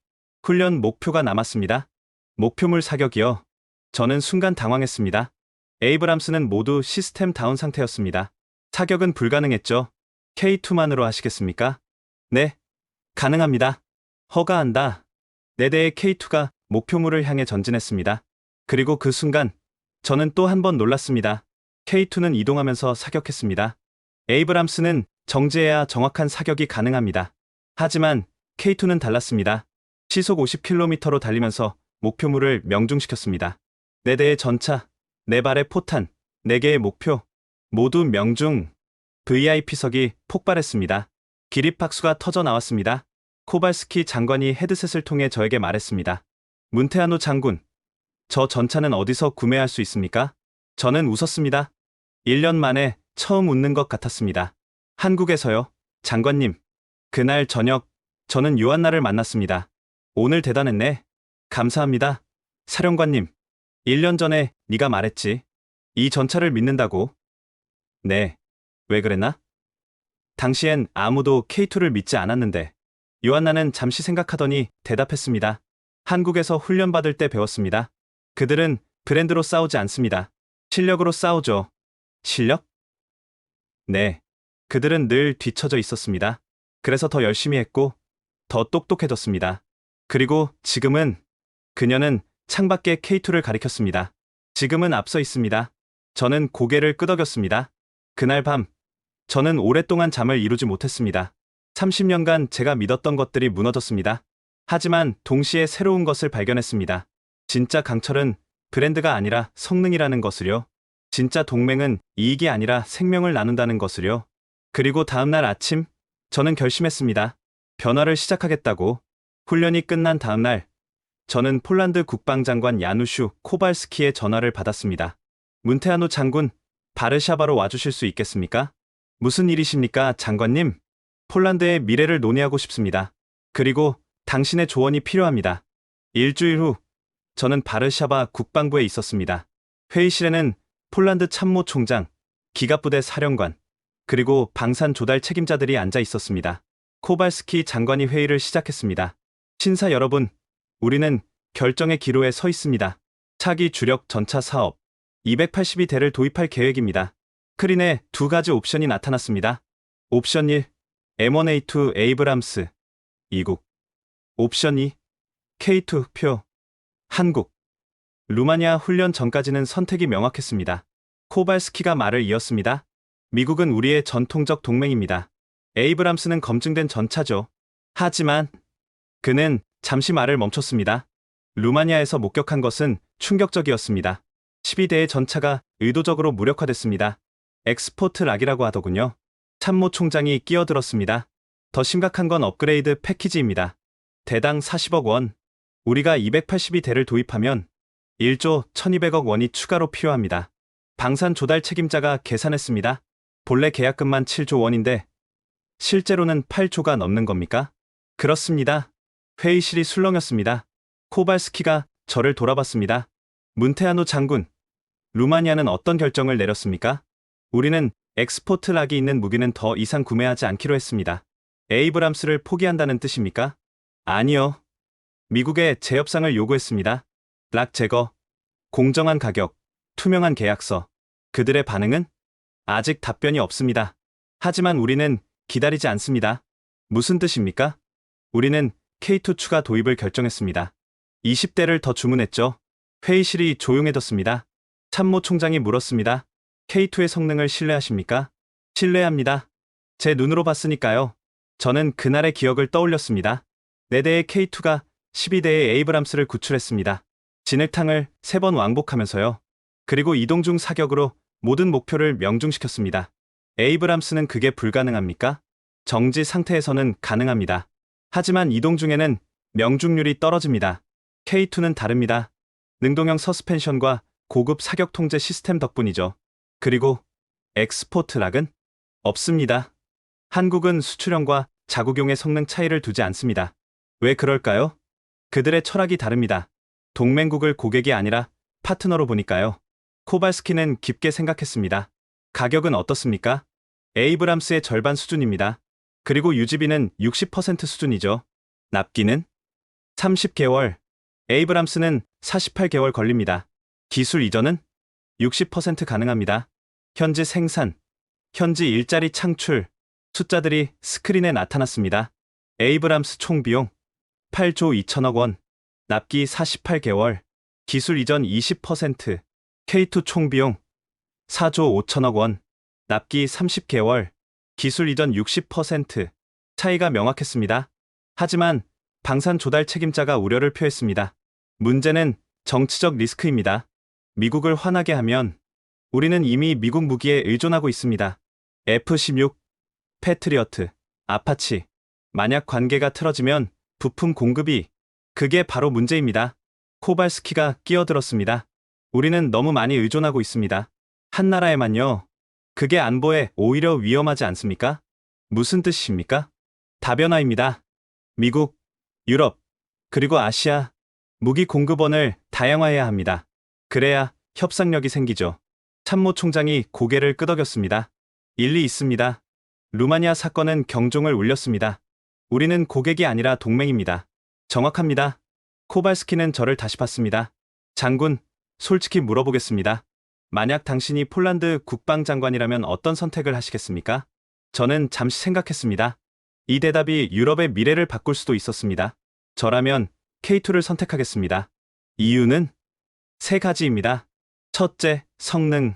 훈련 목표가 남았습니다. 목표물 사격이요. 저는 순간 당황했습니다. 에이브람스는 모두 시스템 다운 상태였습니다. 사격은 불가능했죠. K2만으로 하시겠습니까? 네, 가능합니다. 허가한다. 4대의 K2가 목표물을 향해 전진했습니다. 그리고 그 순간 저는 또 한 번 놀랐습니다. K2는 이동하면서 사격했습니다. 에이브람스는 정지해야 정확한 사격이 가능합니다. 하지만 K2는 달랐습니다. 시속 50km로 달리면서 목표물을 명중시켰습니다. 4대의 전차, 4발의 포탄, 4개의 목표, 모두 명중. VIP석이 폭발했습니다. 기립박수가 터져 나왔습니다. 코발스키 장관이 헤드셋을 통해 저에게 말했습니다. 문테아노 장군, 저 전차는 어디서 구매할 수 있습니까? 저는 웃었습니다. 1년 만에 처음 웃는 것 같았습니다. 한국에서요, 장관님. 그날 저녁, 저는 요한나를 만났습니다. 오늘 대단했네. 감사합니다, 사령관님. 1년 전에 네가 말했지. 이 전차를 믿는다고. 네, 왜 그랬나? 당시엔 아무도 K2를 믿지 않았는데. 요한나는 잠시 생각하더니 대답했습니다. 한국에서 훈련받을 때 배웠습니다. 그들은 브랜드로 싸우지 않습니다. 실력으로 싸우죠. 실력? 네. 그들은 늘 뒤처져 있었습니다. 그래서 더 열심히 했고, 더 똑똑해졌습니다. 그리고 지금은, 그녀는 창밖에 K2를 가리켰습니다. 지금은 앞서 있습니다. 저는 고개를 끄덕였습니다. 그날 밤, 저는 오랫동안 잠을 이루지 못했습니다. 30년간 제가 믿었던 것들이 무너졌습니다. 하지만 동시에 새로운 것을 발견했습니다. 진짜 강철은 브랜드가 아니라 성능이라는 것을요. 진짜 동맹은 이익이 아니라 생명을 나눈다는 것을요. 그리고 다음날 아침, 저는 결심했습니다. 변화를 시작하겠다고. 훈련이 끝난 다음날, 저는 폴란드 국방장관 야누슈 코발스키의 전화를 받았습니다. 문테아노 장군, 바르샤바로 와주실 수 있겠습니까? 무슨 일이십니까, 장관님? 폴란드의 미래를 논의하고 싶습니다. 그리고 당신의 조언이 필요합니다. 일주일 후, 저는 바르샤바 국방부에 있었습니다. 회의실에는 폴란드 참모 총장, 기갑부대 사령관, 그리고 방산 조달 책임자들이 앉아 있었습니다. 코발스키 장관이 회의를 시작했습니다. 신사 여러분, 우리는 결정의 기로에 서 있습니다. 차기 주력 전차 사업 282대를 도입할 계획입니다. 스크린에 두 가지 옵션이 나타났습니다. 옵션 1, M1A2 에이브람스, 이국. 옵션 2, K2 흑표, 한국. 루마니아 훈련 전까지는 선택이 명확했습니다. 코발스키가 말을 이었습니다. 미국은 우리의 전통적 동맹입니다. 에이브람스는 검증된 전차죠. 하지만 그는 잠시 말을 멈췄습니다. 루마니아에서 목격한 것은 충격적이었습니다. 12대의 전차가 의도적으로 무력화됐습니다. 엑스포트 락이라고 하더군요. 참모 총장이 끼어들었습니다. 더 심각한 건 업그레이드 패키지입니다. 대당 40억 원. 우리가 282대를 도입하면 1조 1200억 원이 추가로 필요합니다. 방산 조달 책임자가 계산했습니다. 본래 계약금만 7조 원인데 실제로는 8조가 넘는 겁니까? 그렇습니다. 회의실이 술렁였습니다. 코발스키가 저를 돌아봤습니다. 문테아노 장군, 루마니아는 어떤 결정을 내렸습니까? 우리는 엑스포트 락이 있는 무기는 더 이상 구매하지 않기로 했습니다. 에이브람스를 포기한다는 뜻입니까? 아니요. 미국에 재협상을 요구했습니다. 락 제거, 공정한 가격, 투명한 계약서. 그들의 반응은? 아직 답변이 없습니다. 하지만 우리는 기다리지 않습니다. 무슨 뜻입니까? 우리는 K2 추가 도입을 결정했습니다. 20대를 더 주문했죠. 회의실이 조용해졌습니다. 참모 총장이 물었습니다. K2의 성능을 신뢰하십니까? 신뢰합니다. 제 눈으로 봤으니까요. 저는 그날의 기억을 떠올렸습니다. 4대의 K2가 12대의 에이브람스를 구출했습니다. 진흙탕을 3번 왕복하면서요. 그리고 이동 중 사격으로 모든 목표를 명중시켰습니다. 에이브람스는 그게 불가능합니까? 정지 상태에서는 가능합니다. 하지만 이동 중에는 명중률이 떨어집니다. K2는 다릅니다. 능동형 서스펜션과 고급 사격 통제 시스템 덕분이죠. 그리고 엑스포트 락은? 없습니다. 한국은 수출형과 자국용의 성능 차이를 두지 않습니다. 왜 그럴까요? 그들의 철학이 다릅니다. 동맹국을 고객이 아니라 파트너로 보니까요. 코발스키는 깊게 생각했습니다. 가격은 어떻습니까? 에이브람스의 절반 수준입니다. 그리고 유지비는 60% 수준이죠. 납기는 30개월, 에이브람스는 48개월 걸립니다. 기술 이전은 60% 가능합니다. 현지 생산, 현지 일자리 창출, 숫자들이 스크린에 나타났습니다. 에이브람스 총 비용 8조 2천억 원, 납기 48개월, 기술 이전 20%, K2 총 비용 4조 5천억 원, 납기 30개월, 기술 이전 60%, 차이가 명확했습니다. 하지만 방산 조달 책임자가 우려를 표했습니다. 문제는 정치적 리스크입니다. 미국을 화나게 하면 우리는 이미 미국 무기에 의존하고 있습니다. F-16, 패트리어트, 아파치. 만약 관계가 틀어지면 부품 공급이, 그게 바로 문제입니다. 코발스키가 끼어들었습니다. 우리는 너무 많이 의존하고 있습니다. 한 나라에만요. 그게 안보에 오히려 위험하지 않습니까? 무슨 뜻입니까? 다변화입니다. 미국, 유럽, 그리고 아시아, 무기 공급원을 다양화해야 합니다. 그래야 협상력이 생기죠. 참모 총장이 고개를 끄덕였습니다. 일리 있습니다. 루마니아 사건은 경종을 울렸습니다. 우리는 고객이 아니라 동맹입니다. 정확합니다. 코발스키는 저를 다시 봤습니다. 장군, 솔직히 물어보겠습니다. 만약 당신이 폴란드 국방장관이라면 어떤 선택을 하시겠습니까? 저는 잠시 생각했습니다. 이 대답이 유럽의 미래를 바꿀 수도 있었습니다. 저라면 K2를 선택하겠습니다. 이유는 3가지입니다. 첫째, 성능.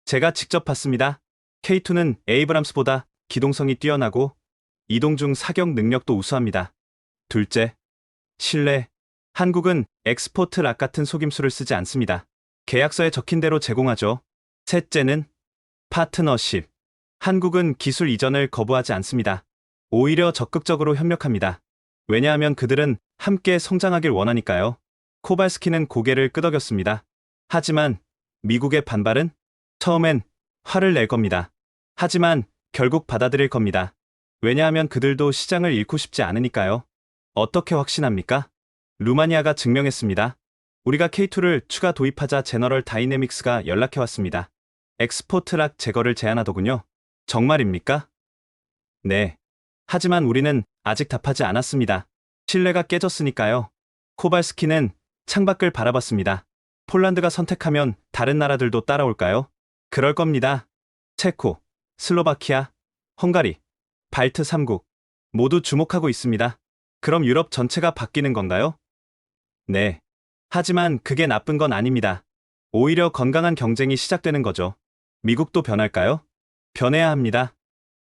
제가 직접 봤습니다. K2는 에이브람스보다 기동성이 뛰어나고 이동 중 사격 능력도 우수합니다. 둘째, 신뢰. 한국은 엑스포트 락 같은 속임수를 쓰지 않습니다. 계약서에 적힌 대로 제공하죠. 셋째는 파트너십. 한국은 기술 이전을 거부하지 않습니다. 오히려 적극적으로 협력합니다. 왜냐하면 그들은 함께 성장하길 원하니까요. 코발스키는 고개를 끄덕였습니다. 하지만 미국의 반발은? 처음엔 화를 낼 겁니다. 하지만 결국 받아들일 겁니다. 왜냐하면 그들도 시장을 잃고 싶지 않으니까요. 어떻게 확신합니까? 루마니아가 증명했습니다. 우리가 K2를 추가 도입하자 제너럴 다이내믹스가 연락해왔습니다. 엑스포트 락 제거를 제안하더군요. 정말입니까? 네. 하지만 우리는 아직 답하지 않았습니다. 신뢰가 깨졌으니까요. 코발스키는 창밖을 바라봤습니다. 폴란드가 선택하면 다른 나라들도 따라올까요? 그럴 겁니다. 체코, 슬로바키아, 헝가리, 발트 3국 모두 주목하고 있습니다. 그럼 유럽 전체가 바뀌는 건가요? 네. 하지만 그게 나쁜 건 아닙니다. 오히려 건강한 경쟁이 시작되는 거죠. 미국도 변할까요? 변해야 합니다.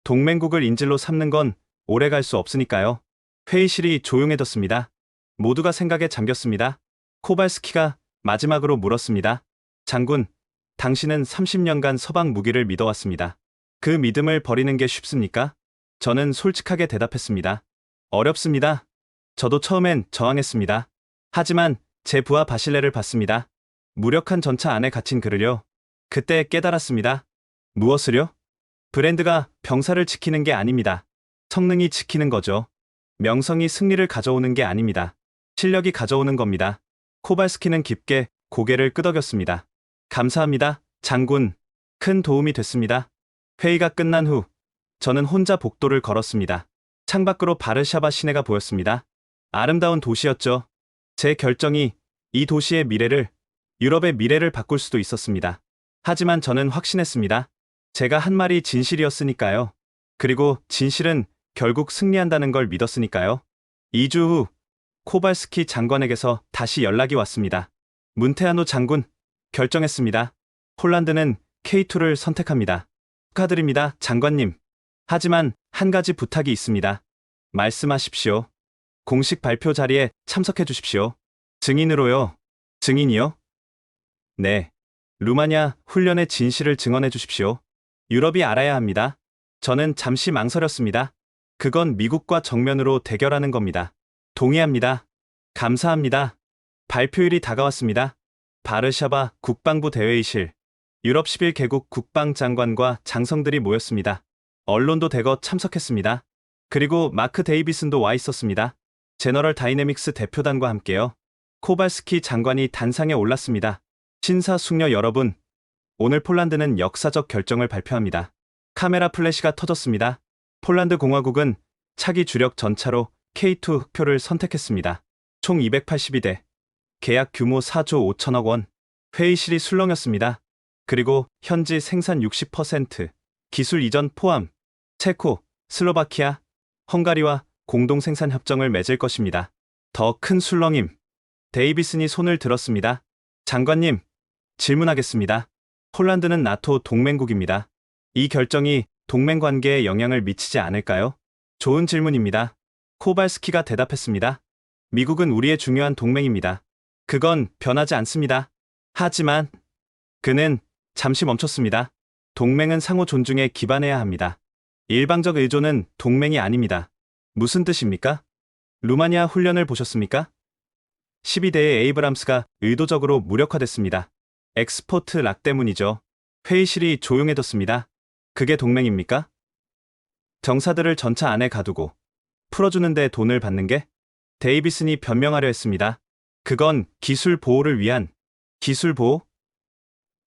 동맹국을 인질로 삼는 건 오래 갈 수 없으니까요. 회의실이 조용해졌습니다. 모두가 생각에 잠겼습니다. 코발스키가 마지막으로 물었습니다. 장군, 당신은 30년간 서방 무기를 믿어왔습니다. 그 믿음을 버리는 게 쉽습니까? 저는 솔직하게 대답했습니다. 어렵습니다. 저도 처음엔 저항했습니다. 하지만 제 부하 바실레를 봤습니다. 무력한 전차 안에 갇힌 그를요. 그때 깨달았습니다. 무엇을요? 브랜드가 병사를 지키는 게 아닙니다. 성능이 지키는 거죠. 명성이 승리를 가져오는 게 아닙니다. 실력이 가져오는 겁니다. 코발스키는 깊게 고개를 끄덕였습니다. 감사합니다, 장군. 큰 도움이 됐습니다. 회의가 끝난 후 저는 혼자 복도를 걸었습니다. 창밖으로 바르샤바 시내가 보였습니다. 아름다운 도시였죠. 제 결정이 이 도시의 미래를, 유럽의 미래를 바꿀 수도 있었습니다. 하지만 저는 확신했습니다. 제가 한 말이 진실이었으니까요. 그리고 진실은 결국 승리한다는 걸 믿었으니까요. 2주 후 코발스키 장관에게서 다시 연락이 왔습니다. 문테아노 장군, 결정했습니다. 폴란드는 K2를 선택합니다. 축하드립니다, 장관님. 하지만 한 가지 부탁이 있습니다. 말씀하십시오. 공식 발표 자리에 참석해 주십시오. 증인으로요. 증인이요? 네. 루마니아 훈련의 진실을 증언해 주십시오. 유럽이 알아야 합니다. 저는 잠시 망설였습니다. 그건 미국과 정면으로 대결하는 겁니다. 동의합니다. 감사합니다. 발표일이 다가왔습니다. 바르샤바 국방부 대회의실. 유럽 11개국 국방장관과 장성들이 모였습니다. 언론도 대거 참석했습니다. 그리고 마크 데이비슨도 와 있었습니다. 제너럴 다이내믹스 대표단과 함께요. 코발스키 장관이 단상에 올랐습니다. 신사숙녀 여러분, 오늘 폴란드는 역사적 결정을 발표합니다. 카메라 플래시가 터졌습니다. 폴란드 공화국은 차기 주력 전차로 K2 흑표를 선택했습니다. 총 282대, 계약 규모 4조 5천억 원. 회의실이 술렁였습니다. 그리고 현지 생산 60%, 기술 이전 포함, 체코, 슬로바키아, 헝가리와 공동 생산 협정을 맺을 것입니다. 더 큰 술렁임. 데이비슨이 손을 들었습니다. 장관님, 질문하겠습니다. 폴란드는 나토 동맹국입니다. 이 결정이 동맹 관계에 영향을 미치지 않을까요? 좋은 질문입니다. 코발스키가 대답했습니다. 미국은 우리의 중요한 동맹입니다. 그건 변하지 않습니다. 하지만 그는 잠시 멈췄습니다. 동맹은 상호 존중에 기반해야 합니다. 일방적 의존은 동맹이 아닙니다. 무슨 뜻입니까? 루마니아 훈련을 보셨습니까? 12대의 에이브람스가 의도적으로 무력화됐습니다. 엑스포트 락 때문이죠. 회의실이 조용해졌습니다. 그게 동맹입니까? 정사들을 전차 안에 가두고 풀어주는데 돈을 받는 게? 데이비슨이 변명하려 했습니다. 그건 기술 보호를 위한 기술 보호?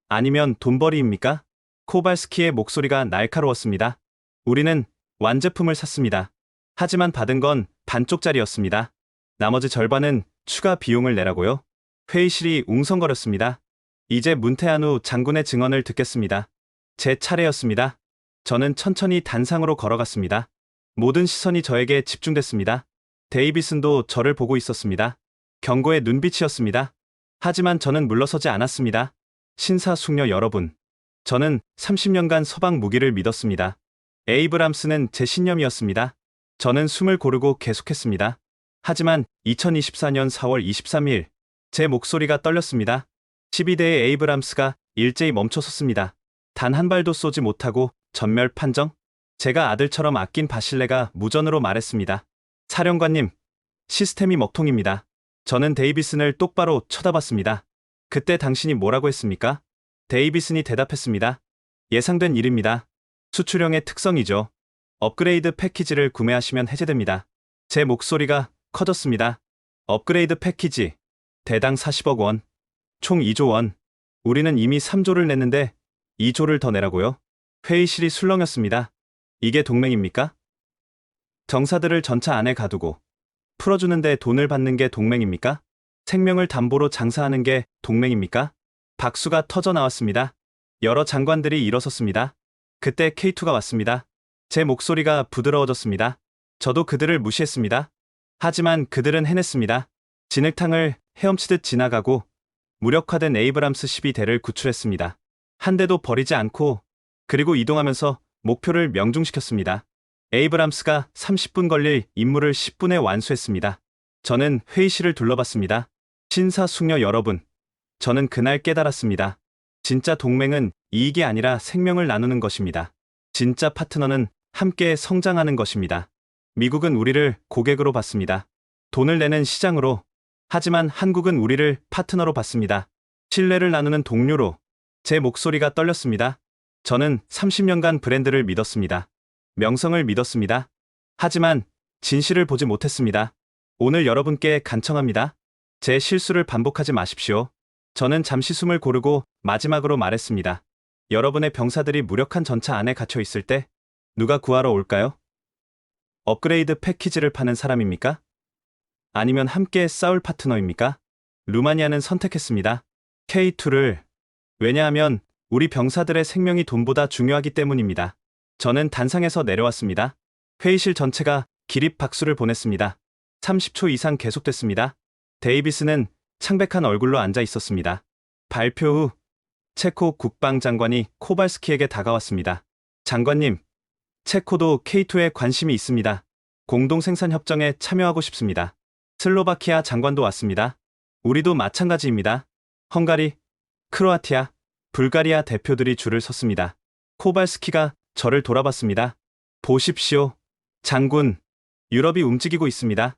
아니면 돈벌이입니까? 코발스키의 목소리가 날카로웠습니다. 우리는 완제품을 샀습니다. 하지만 받은 건 반쪽짜리였습니다. 나머지 절반은 추가 비용을 내라고요? 회의실이 웅성거렸습니다. 이제 문테아누 장군의 증언을 듣겠습니다. 제 차례였습니다. 저는 천천히 단상으로 걸어갔습니다. 모든 시선이 저에게 집중됐습니다. 데이비슨도 저를 보고 있었습니다. 경고의 눈빛이었습니다. 하지만 저는 물러서지 않았습니다. 신사숙녀 여러분, 저는 30년간 서방 무기를 믿었습니다. 에이브람스는 제 신념이었습니다. 저는 숨을 고르고 계속했습니다. 하지만 2024년 4월 23일, 제 목소리가 떨렸습니다. 12대의 에이브람스가 일제히 멈춰섰습니다. 단 한 발도 쏘지 못하고 전멸 판정? 제가 아들처럼 아낀 바실레가 무전으로 말했습니다. 사령관님, 시스템이 먹통입니다. 저는 데이비슨을 똑바로 쳐다봤습니다. 그때 당신이 뭐라고 했습니까? 데이비슨이 대답했습니다. 예상된 일입니다. 수출형의 특성이죠. 업그레이드 패키지를 구매하시면 해제됩니다. 제 목소리가 커졌습니다. 업그레이드 패키지, 대당 40억 원. 총 2조 원. 우리는 이미 3조를 냈는데 2조를 더 내라고요? 회의실이 술렁였습니다. 이게 동맹입니까? 정사들을 전차 안에 가두고 풀어주는데 돈을 받는 게 동맹입니까? 생명을 담보로 장사하는 게 동맹입니까? 박수가 터져 나왔습니다. 여러 장관들이 일어섰습니다. 그때 K2가 왔습니다. 제 목소리가 부드러워졌습니다. 저도 그들을 무시했습니다. 하지만 그들은 해냈습니다. 진흙탕을 헤엄치듯 지나가고 무력화된 에이브람스 12대를 구출했습니다. 한 대도 버리지 않고 그리고 이동하면서 목표를 명중시켰습니다. 에이브람스가 30분 걸릴 임무를 10분에 완수했습니다. 저는 회의실을 둘러봤습니다. 신사숙녀 여러분, 저는 그날 깨달았습니다. 진짜 동맹은 이익이 아니라 생명을 나누는 것입니다. 진짜 파트너는 함께 성장하는 것입니다. 미국은 우리를 고객으로 봤습니다. 돈을 내는 시장으로. 하지만 한국은 우리를 파트너로 봤습니다. 신뢰를 나누는 동료로. 제 목소리가 떨렸습니다. 저는 30년간 브랜드를 믿었습니다. 명성을 믿었습니다. 하지만 진실을 보지 못했습니다. 오늘 여러분께 간청합니다. 제 실수를 반복하지 마십시오. 저는 잠시 숨을 고르고 마지막으로 말했습니다. 여러분의 병사들이 무력한 전차 안에 갇혀 있을 때 누가 구하러 올까요? 업그레이드 패키지를 파는 사람입니까? 아니면 함께 싸울 파트너입니까? 루마니아는 선택했습니다. K2를. 왜냐하면 우리 병사들의 생명이 돈보다 중요하기 때문입니다. 저는 단상에서 내려왔습니다. 회의실 전체가 기립 박수를 보냈습니다. 30초 이상 계속됐습니다. 데이비스는 창백한 얼굴로 앉아 있었습니다. 발표 후 체코 국방장관이 코발스키에게 다가왔습니다. 장관님, 체코도 K2에 관심이 있습니다. 공동생산협정에 참여하고 싶습니다. 슬로바키아 장관도 왔습니다. 우리도 마찬가지입니다. 헝가리, 크로아티아, 불가리아 대표들이 줄을 섰습니다. 코발스키가 저를 돌아봤습니다. 보십시오. 장군, 유럽이 움직이고 있습니다.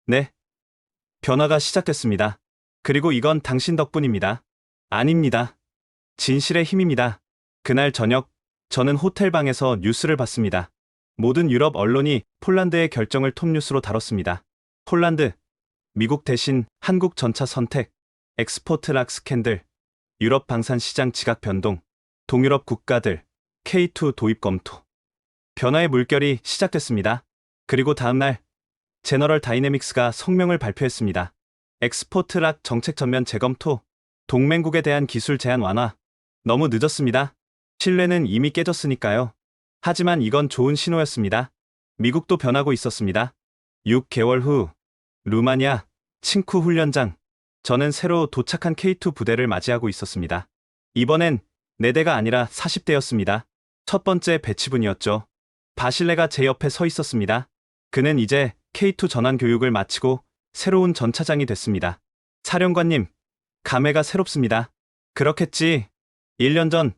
네. 변화가 시작됐습니다. 그리고 이건 당신 덕분입니다. 아닙니다. 진실의 힘입니다. 그날 저녁, 저는 호텔방에서 뉴스를 봤습니다. 모든 유럽 언론이 폴란드의 결정을 톱뉴스로 다뤘습니다. 폴란드, 미국 대신 한국 전차 선택, 엑스포트 락 스캔들, 유럽 방산 시장 지각 변동, 동유럽 국가들, K2 도입 검토. 변화의 물결이 시작됐습니다. 그리고 다음날, 제너럴 다이내믹스가 성명을 발표했습니다. 엑스포트 락 정책 전면 재검토, 동맹국에 대한 기술 제한 완화. 너무 늦었습니다. 신뢰는 이미 깨졌으니까요. 하지만 이건 좋은 신호였습니다. 미국도 변하고 있었습니다. 6개월 후, 루마니아, 칭쿠 훈련장. 저는 새로 도착한 K2 부대를 맞이하고 있었습니다. 이번엔 4대가 아니라 40대였습니다. 첫 번째 배치분이었죠. 바실레가 제 옆에 서 있었습니다. 그는 이제 K2 전환 교육을 마치고 새로운 전차장이 됐습니다. 사령관님, 감회가 새롭습니다. 그렇겠지. 1년 전,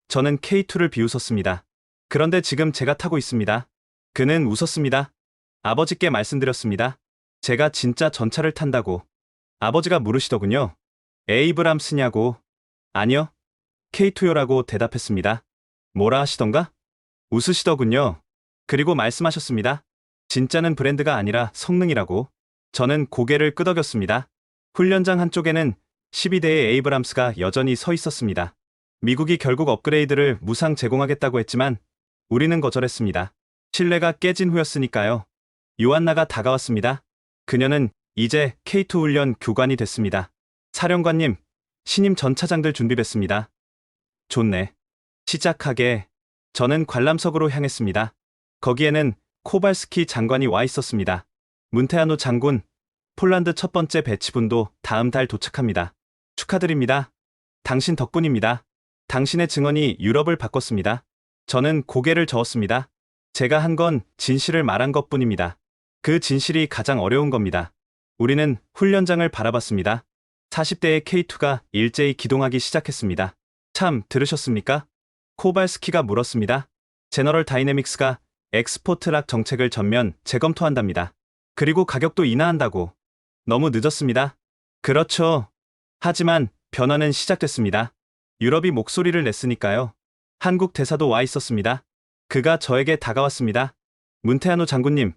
저는 K2를 비웃었습니다. 그런데 지금 제가 타고 있습니다. 그는 웃었습니다. 아버지께 말씀드렸습니다. 제가 진짜 전차를 탄다고. 아버지가 물으시더군요. 에이브람스냐고. 아니요. K2요라고 대답했습니다. 뭐라 하시던가? 웃으시더군요. 그리고 말씀하셨습니다. 진짜는 브랜드가 아니라 성능이라고. 저는 고개를 끄덕였습니다. 훈련장 한쪽에는 12대의 에이브람스가 여전히 서 있었습니다. 미국이 결국 업그레이드를 무상 제공하겠다고 했지만 우리는 거절했습니다. 신뢰가 깨진 후였으니까요. 요한나가 다가왔습니다. 그녀는 이제 K2 훈련 교관이 됐습니다. 사령관님, 신임 전차장들 준비됐습니다. 좋네. 시작하게. 저는 관람석으로 향했습니다. 거기에는 코발스키 장관이 와 있었습니다. 문테아노 장군, 폴란드 첫 번째 배치분도 다음 달 도착합니다. 축하드립니다. 당신 덕분입니다. 당신의 증언이 유럽을 바꿨습니다. 저는 고개를 저었습니다. 제가 한 건 진실을 말한 것뿐입니다. 그 진실이 가장 어려운 겁니다. 우리는 훈련장을 바라봤습니다. 40대의 K2가 일제히 기동하기 시작했습니다. 참, 들으셨습니까? 코발스키가 물었습니다. 제너럴 다이내믹스가 엑스포트 락 정책을 전면 재검토한답니다. 그리고 가격도 인하한다고. 너무 늦었습니다. 그렇죠. 하지만 변화는 시작됐습니다. 유럽이 목소리를 냈으니까요. 한국 대사도 와 있었습니다. 그가 저에게 다가왔습니다. 문테아노 장군님,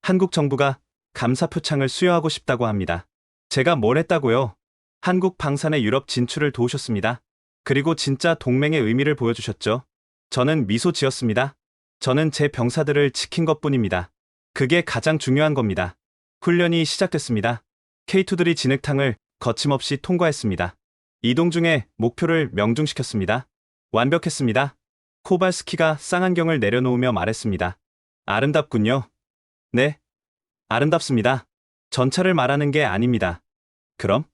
한국 정부가 감사 표창을 수여하고 싶다고 합니다. 제가 뭘 했다고요? 한국 방산의 유럽 진출을 도우셨습니다. 그리고 진짜 동맹의 의미를 보여주셨죠. 저는 미소 지었습니다. 저는 제 병사들을 지킨 것뿐입니다. 그게 가장 중요한 겁니다. 훈련이 시작됐습니다. K2들이 진흙탕을 거침없이 통과했습니다. 이동 중에 목표를 명중시켰습니다. 완벽했습니다. 코발스키가 쌍안경을 내려놓으며 말했습니다. 아름답군요. 네, 아름답습니다. 전차를 말하는 게 아닙니다. 그럼?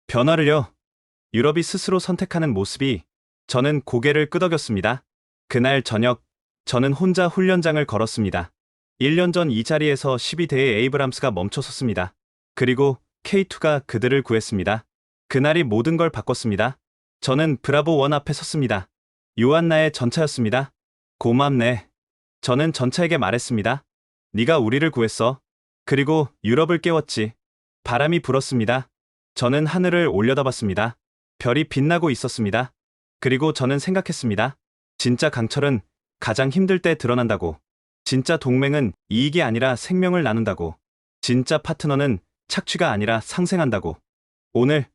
변화를요. 유럽이 스스로 선택하는 모습이 저는 고개를 끄덕였습니다. 그날 저녁 저는 혼자 훈련장을 걸었습니다. 1년 전 이 자리에서 12대의 에이브람스가 멈춰섰습니다. 그리고 K2가 그들을 구했습니다. 그날이 모든 걸 바꿨습니다. 저는 브라보 1 앞에 섰습니다. 요한나의 전차였습니다. 고맙네. 저는 전차에게 말했습니다. 네가 우리를 구했어. 그리고 유럽을 깨웠지. 바람이 불었습니다. 저는 하늘을 올려다봤습니다. 별이 빛나고 있었습니다. 그리고 저는 생각했습니다. 진짜 강철은 가장 힘들 때 드러난다고. 진짜 동맹은 이익이 아니라 생명을 나눈다고. 진짜 파트너는 착취가 아니라 상생한다고. 오늘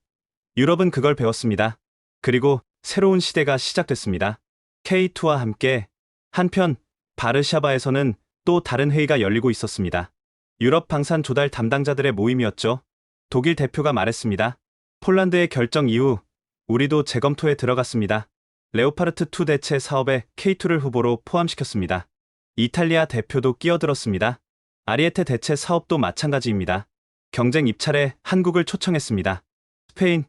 유럽은 그걸 배웠습니다. 그리고 새로운 시대가 시작됐습니다. K2와 함께 한편 바르샤바에서는 또 다른 회의가 열리고 있었습니다. 유럽 방산 조달 담당자들의 모임이었죠. 독일 대표가 말했습니다. 폴란드의 결정 이후 우리도 재검토에 들어갔습니다. 레오파르트2 대체 사업에 K2를 후보로 포함시켰습니다. 이탈리아 대표도 끼어들었습니다. 아리에테 대체 사업도 마찬가지입니다. 경쟁 입찰에 한국을 초청했습니다. 스페인,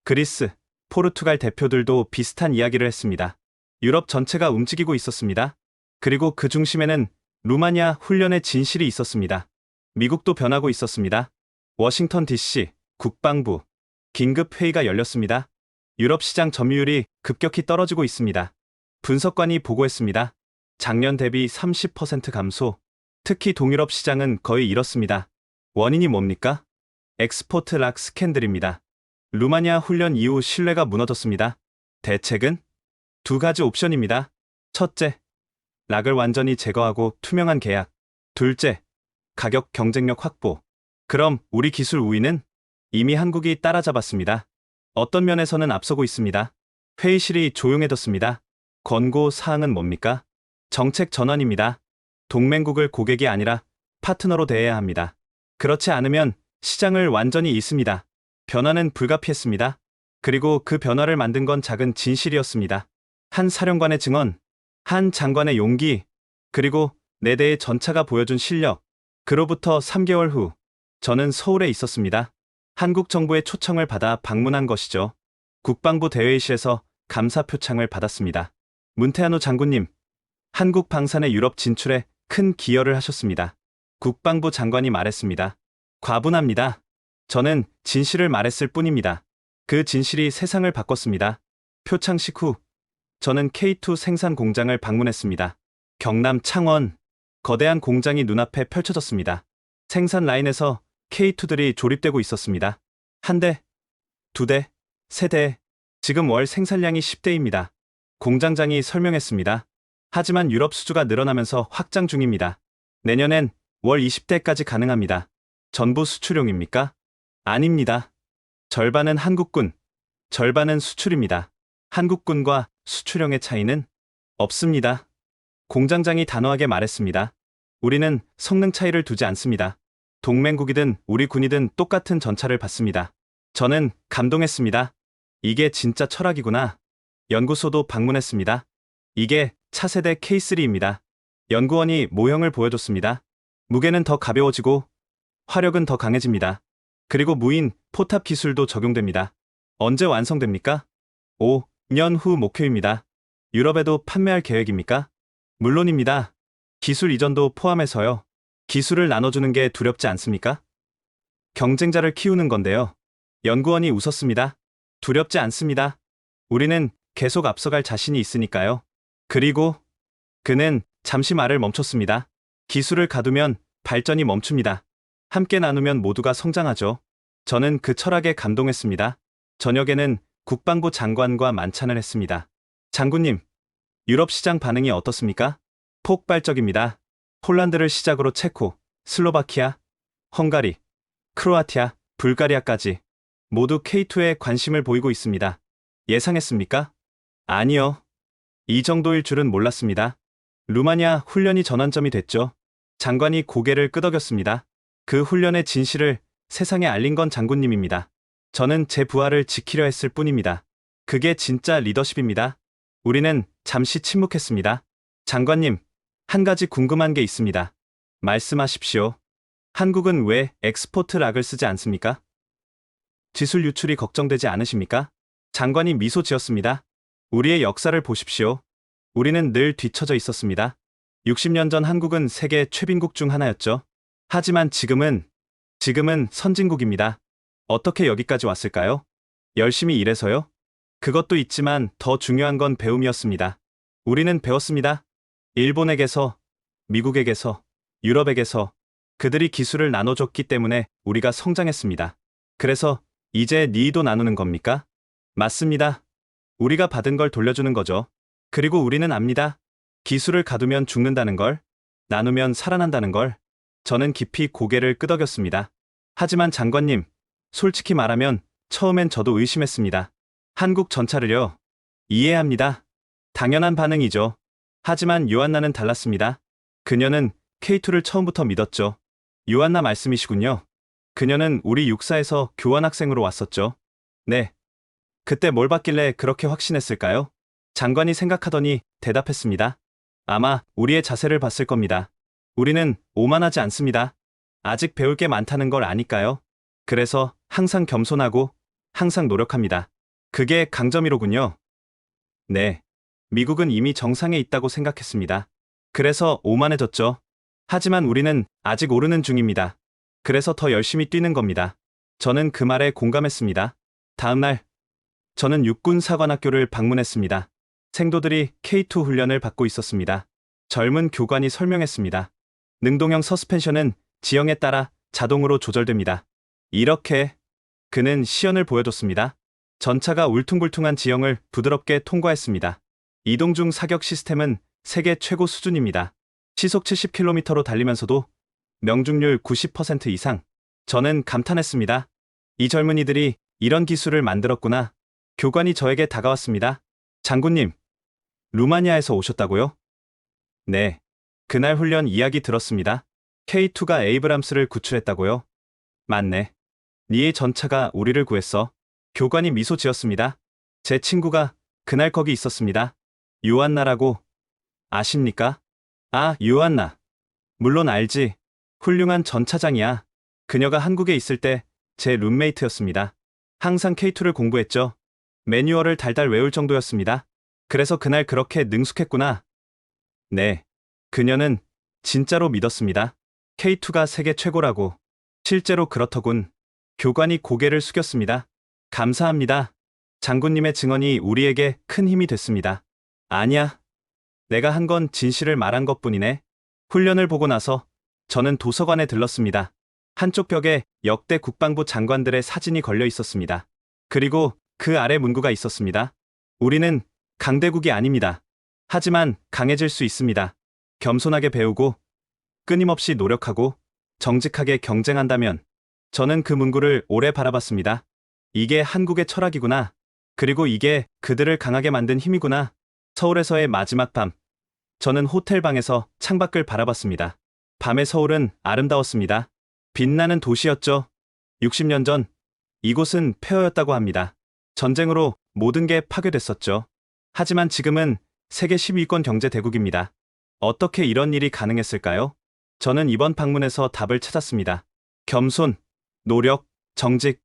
그리스, 포르투갈 대표들도 비슷한 이야기를 했습니다. 유럽 전체가 움직이고 있었습니다. 그리고 그 중심에는 루마니아 훈련의 진실이 있었습니다. 미국도 변하고 있었습니다. 워싱턴 DC, 국방부, 긴급 회의가 열렸습니다. 유럽 시장 점유율이 급격히 떨어지고 있습니다. 분석관이 보고했습니다. 작년 대비 30% 감소, 특히 동유럽 시장은 거의 잃었습니다. 원인이 뭡니까? 엑스포트 락 스캔들입니다. 루마니아 훈련 이후 신뢰가 무너졌습니다. 대책은? 두 가지 옵션입니다. 첫째, 락을 완전히 제거하고 투명한 계약. 둘째, 가격 경쟁력 확보. 그럼 우리 기술 우위는? 이미 한국이 따라잡았습니다. 어떤 면에서는 앞서고 있습니다. 회의실이 조용해졌습니다. 권고 사항은 뭡니까? 정책 전환입니다. 동맹국을 고객이 아니라 파트너로 대해야 합니다. 그렇지 않으면 시장을 완전히 잃습니다. 변화는 불가피했습니다. 그리고 그 변화를 만든 건 작은 진실이었습니다. 한 사령관의 증언, 한 장관의 용기, 그리고 4대의 전차가 보여준 실력. 그로부터 3개월 후, 저는 서울에 있었습니다. 한국 정부의 초청을 받아 방문한 것이죠. 국방부 대회의실에서 감사 표창을 받았습니다. 문태한우 장군님, 한국 방산의 유럽 진출에 큰 기여를 하셨습니다. 국방부 장관이 말했습니다. 과분합니다. 저는 진실을 말했을 뿐입니다. 그 진실이 세상을 바꿨습니다. 표창식 후, 저는 K2 생산 공장을 방문했습니다. 경남 창원, 거대한 공장이 눈앞에 펼쳐졌습니다. 생산 라인에서 K2들이 조립되고 있었습니다. 한 대, 2대, 3대, 지금 월 생산량이 10대입니다. 공장장이 설명했습니다. 하지만 유럽 수주가 늘어나면서 확장 중입니다. 내년엔 월 20대까지 가능합니다. 전부 수출용입니까? 아닙니다. 절반은 한국군, 절반은 수출입니다. 한국군과 수출용의 차이는 없습니다. 공장장이 단호하게 말했습니다. 우리는 성능 차이를 두지 않습니다. 동맹국이든 우리 군이든 똑같은 전차를 받습니다. 저는 감동했습니다. 이게 진짜 철학이구나. 연구소도 방문했습니다. 이게 차세대 K3입니다. 연구원이 모형을 보여줬습니다. 무게는 더 가벼워지고 화력은 더 강해집니다. 그리고 무인 포탑 기술도 적용됩니다. 언제 완성됩니까? 5년 후 목표입니다. 유럽에도 판매할 계획입니까? 물론입니다. 기술 이전도 포함해서요. 기술을 나눠주는 게 두렵지 않습니까? 경쟁자를 키우는 건데요. 연구원이 웃었습니다. 두렵지 않습니다. 우리는 계속 앞서갈 자신이 있으니까요. 그리고 그는 잠시 말을 멈췄습니다. 기술을 가두면 발전이 멈춥니다. 함께 나누면 모두가 성장하죠. 저는 그 철학에 감동했습니다. 저녁에는 국방부 장관과 만찬을 했습니다. 장군님, 유럽 시장 반응이 어떻습니까? 폭발적입니다. 폴란드를 시작으로 체코, 슬로바키아, 헝가리, 크로아티아, 불가리아까지 모두 K2에 관심을 보이고 있습니다. 예상했습니까? 아니요. 이 정도일 줄은 몰랐습니다. 루마니아 훈련이 전환점이 됐죠. 장관이 고개를 끄덕였습니다. 그 훈련의 진실을 세상에 알린 건 장군님입니다. 저는 제 부하를 지키려 했을 뿐입니다. 그게 진짜 리더십입니다. 우리는 잠시 침묵했습니다. 장관님, 한 가지 궁금한 게 있습니다. 말씀하십시오. 한국은 왜 엑스포트 락을 쓰지 않습니까? 기술 유출이 걱정되지 않으십니까? 장관이 미소 지었습니다. 우리의 역사를 보십시오. 우리는 늘 뒤처져 있었습니다. 60년 전 한국은 세계 최빈국 중 하나였죠. 하지만 지금은 선진국입니다. 어떻게 여기까지 왔을까요? 열심히 일해서요? 그것도 있지만 더 중요한 건 배움이었습니다. 우리는 배웠습니다. 일본에게서, 미국에게서, 유럽에게서 그들이 기술을 나눠줬기 때문에 우리가 성장했습니다. 그래서 이제 니도 나누는 겁니까? 맞습니다. 우리가 받은 걸 돌려주는 거죠. 그리고 우리는 압니다. 기술을 가두면 죽는다는 걸, 나누면 살아난다는 걸. 저는 깊이 고개를 끄덕였습니다. 하지만 장관님, 솔직히 말하면 처음엔 저도 의심했습니다. 한국 전차를요. 이해합니다. 당연한 반응이죠. 하지만 요한나는 달랐습니다. 그녀는 K2를 처음부터 믿었죠. 요한나 말씀이시군요. 그녀는 우리 육사에서 교환학생으로 왔었죠. 네. 그때 뭘 봤길래 그렇게 확신했을까요? 장관이 생각하더니 대답했습니다. 아마 우리의 자세를 봤을 겁니다. 우리는 오만하지 않습니다. 아직 배울 게 많다는 걸 아니까요. 그래서 항상 겸손하고 항상 노력합니다. 그게 강점이로군요. 네. 미국은 이미 정상에 있다고 생각했습니다. 그래서 오만해졌죠. 하지만 우리는 아직 오르는 중입니다. 그래서 더 열심히 뛰는 겁니다. 저는 그 말에 공감했습니다. 다음 날, 저는 육군사관학교를 방문했습니다. 생도들이 K2 훈련을 받고 있었습니다. 젊은 교관이 설명했습니다. 능동형 서스펜션은 지형에 따라 자동으로 조절됩니다. 이렇게 그는 시연을 보여줬습니다. 전차가 울퉁불퉁한 지형을 부드럽게 통과했습니다. 이동 중 사격 시스템은 세계 최고 수준입니다. 시속 70km로 달리면서도 명중률 90% 이상. 저는 감탄했습니다. 이 젊은이들이 이런 기술을 만들었구나. 교관이 저에게 다가왔습니다. 장군님, 루마니아에서 오셨다고요? 네. 그날 훈련 이야기 들었습니다. K2가 에이브람스를 구출했다고요? 맞네. 니의 전차가 우리를 구했어. 교관이 미소 지었습니다. 제 친구가 그날 거기 있었습니다. 요한나라고 아십니까? 아, 요한나. 물론 알지. 훌륭한 전차장이야. 그녀가 한국에 있을 때 제 룸메이트였습니다. 항상 K2를 공부했죠. 매뉴얼을 달달 외울 정도였습니다. 그래서 그날 그렇게 능숙했구나. 네. 그녀는 진짜로 믿었습니다. K2가 세계 최고라고. 실제로 그렇더군. 교관이 고개를 숙였습니다. 감사합니다. 장군님의 증언이 우리에게 큰 힘이 됐습니다. 아니야. 내가 한 건 진실을 말한 것뿐이네. 훈련을 보고 나서 저는 도서관에 들렀습니다. 한쪽 벽에 역대 국방부 장관들의 사진이 걸려 있었습니다. 그리고 그 아래 문구가 있었습니다. 우리는 강대국이 아닙니다. 하지만 강해질 수 있습니다. 겸손하게 배우고 끊임없이 노력하고 정직하게 경쟁한다면. 저는 그 문구를 오래 바라봤습니다. 이게 한국의 철학이구나. 그리고 이게 그들을 강하게 만든 힘이구나. 서울에서의 마지막 밤. 저는 호텔 방에서 창밖을 바라봤습니다. 밤의 서울은 아름다웠습니다. 빛나는 도시였죠. 60년 전 이곳은 폐허였다고 합니다. 전쟁으로 모든 게 파괴됐었죠. 하지만 지금은 세계 10위권 경제 대국입니다. 어떻게 이런 일이 가능했을까요? 저는 이번 방문에서 답을 찾았습니다. 겸손, 노력, 정직.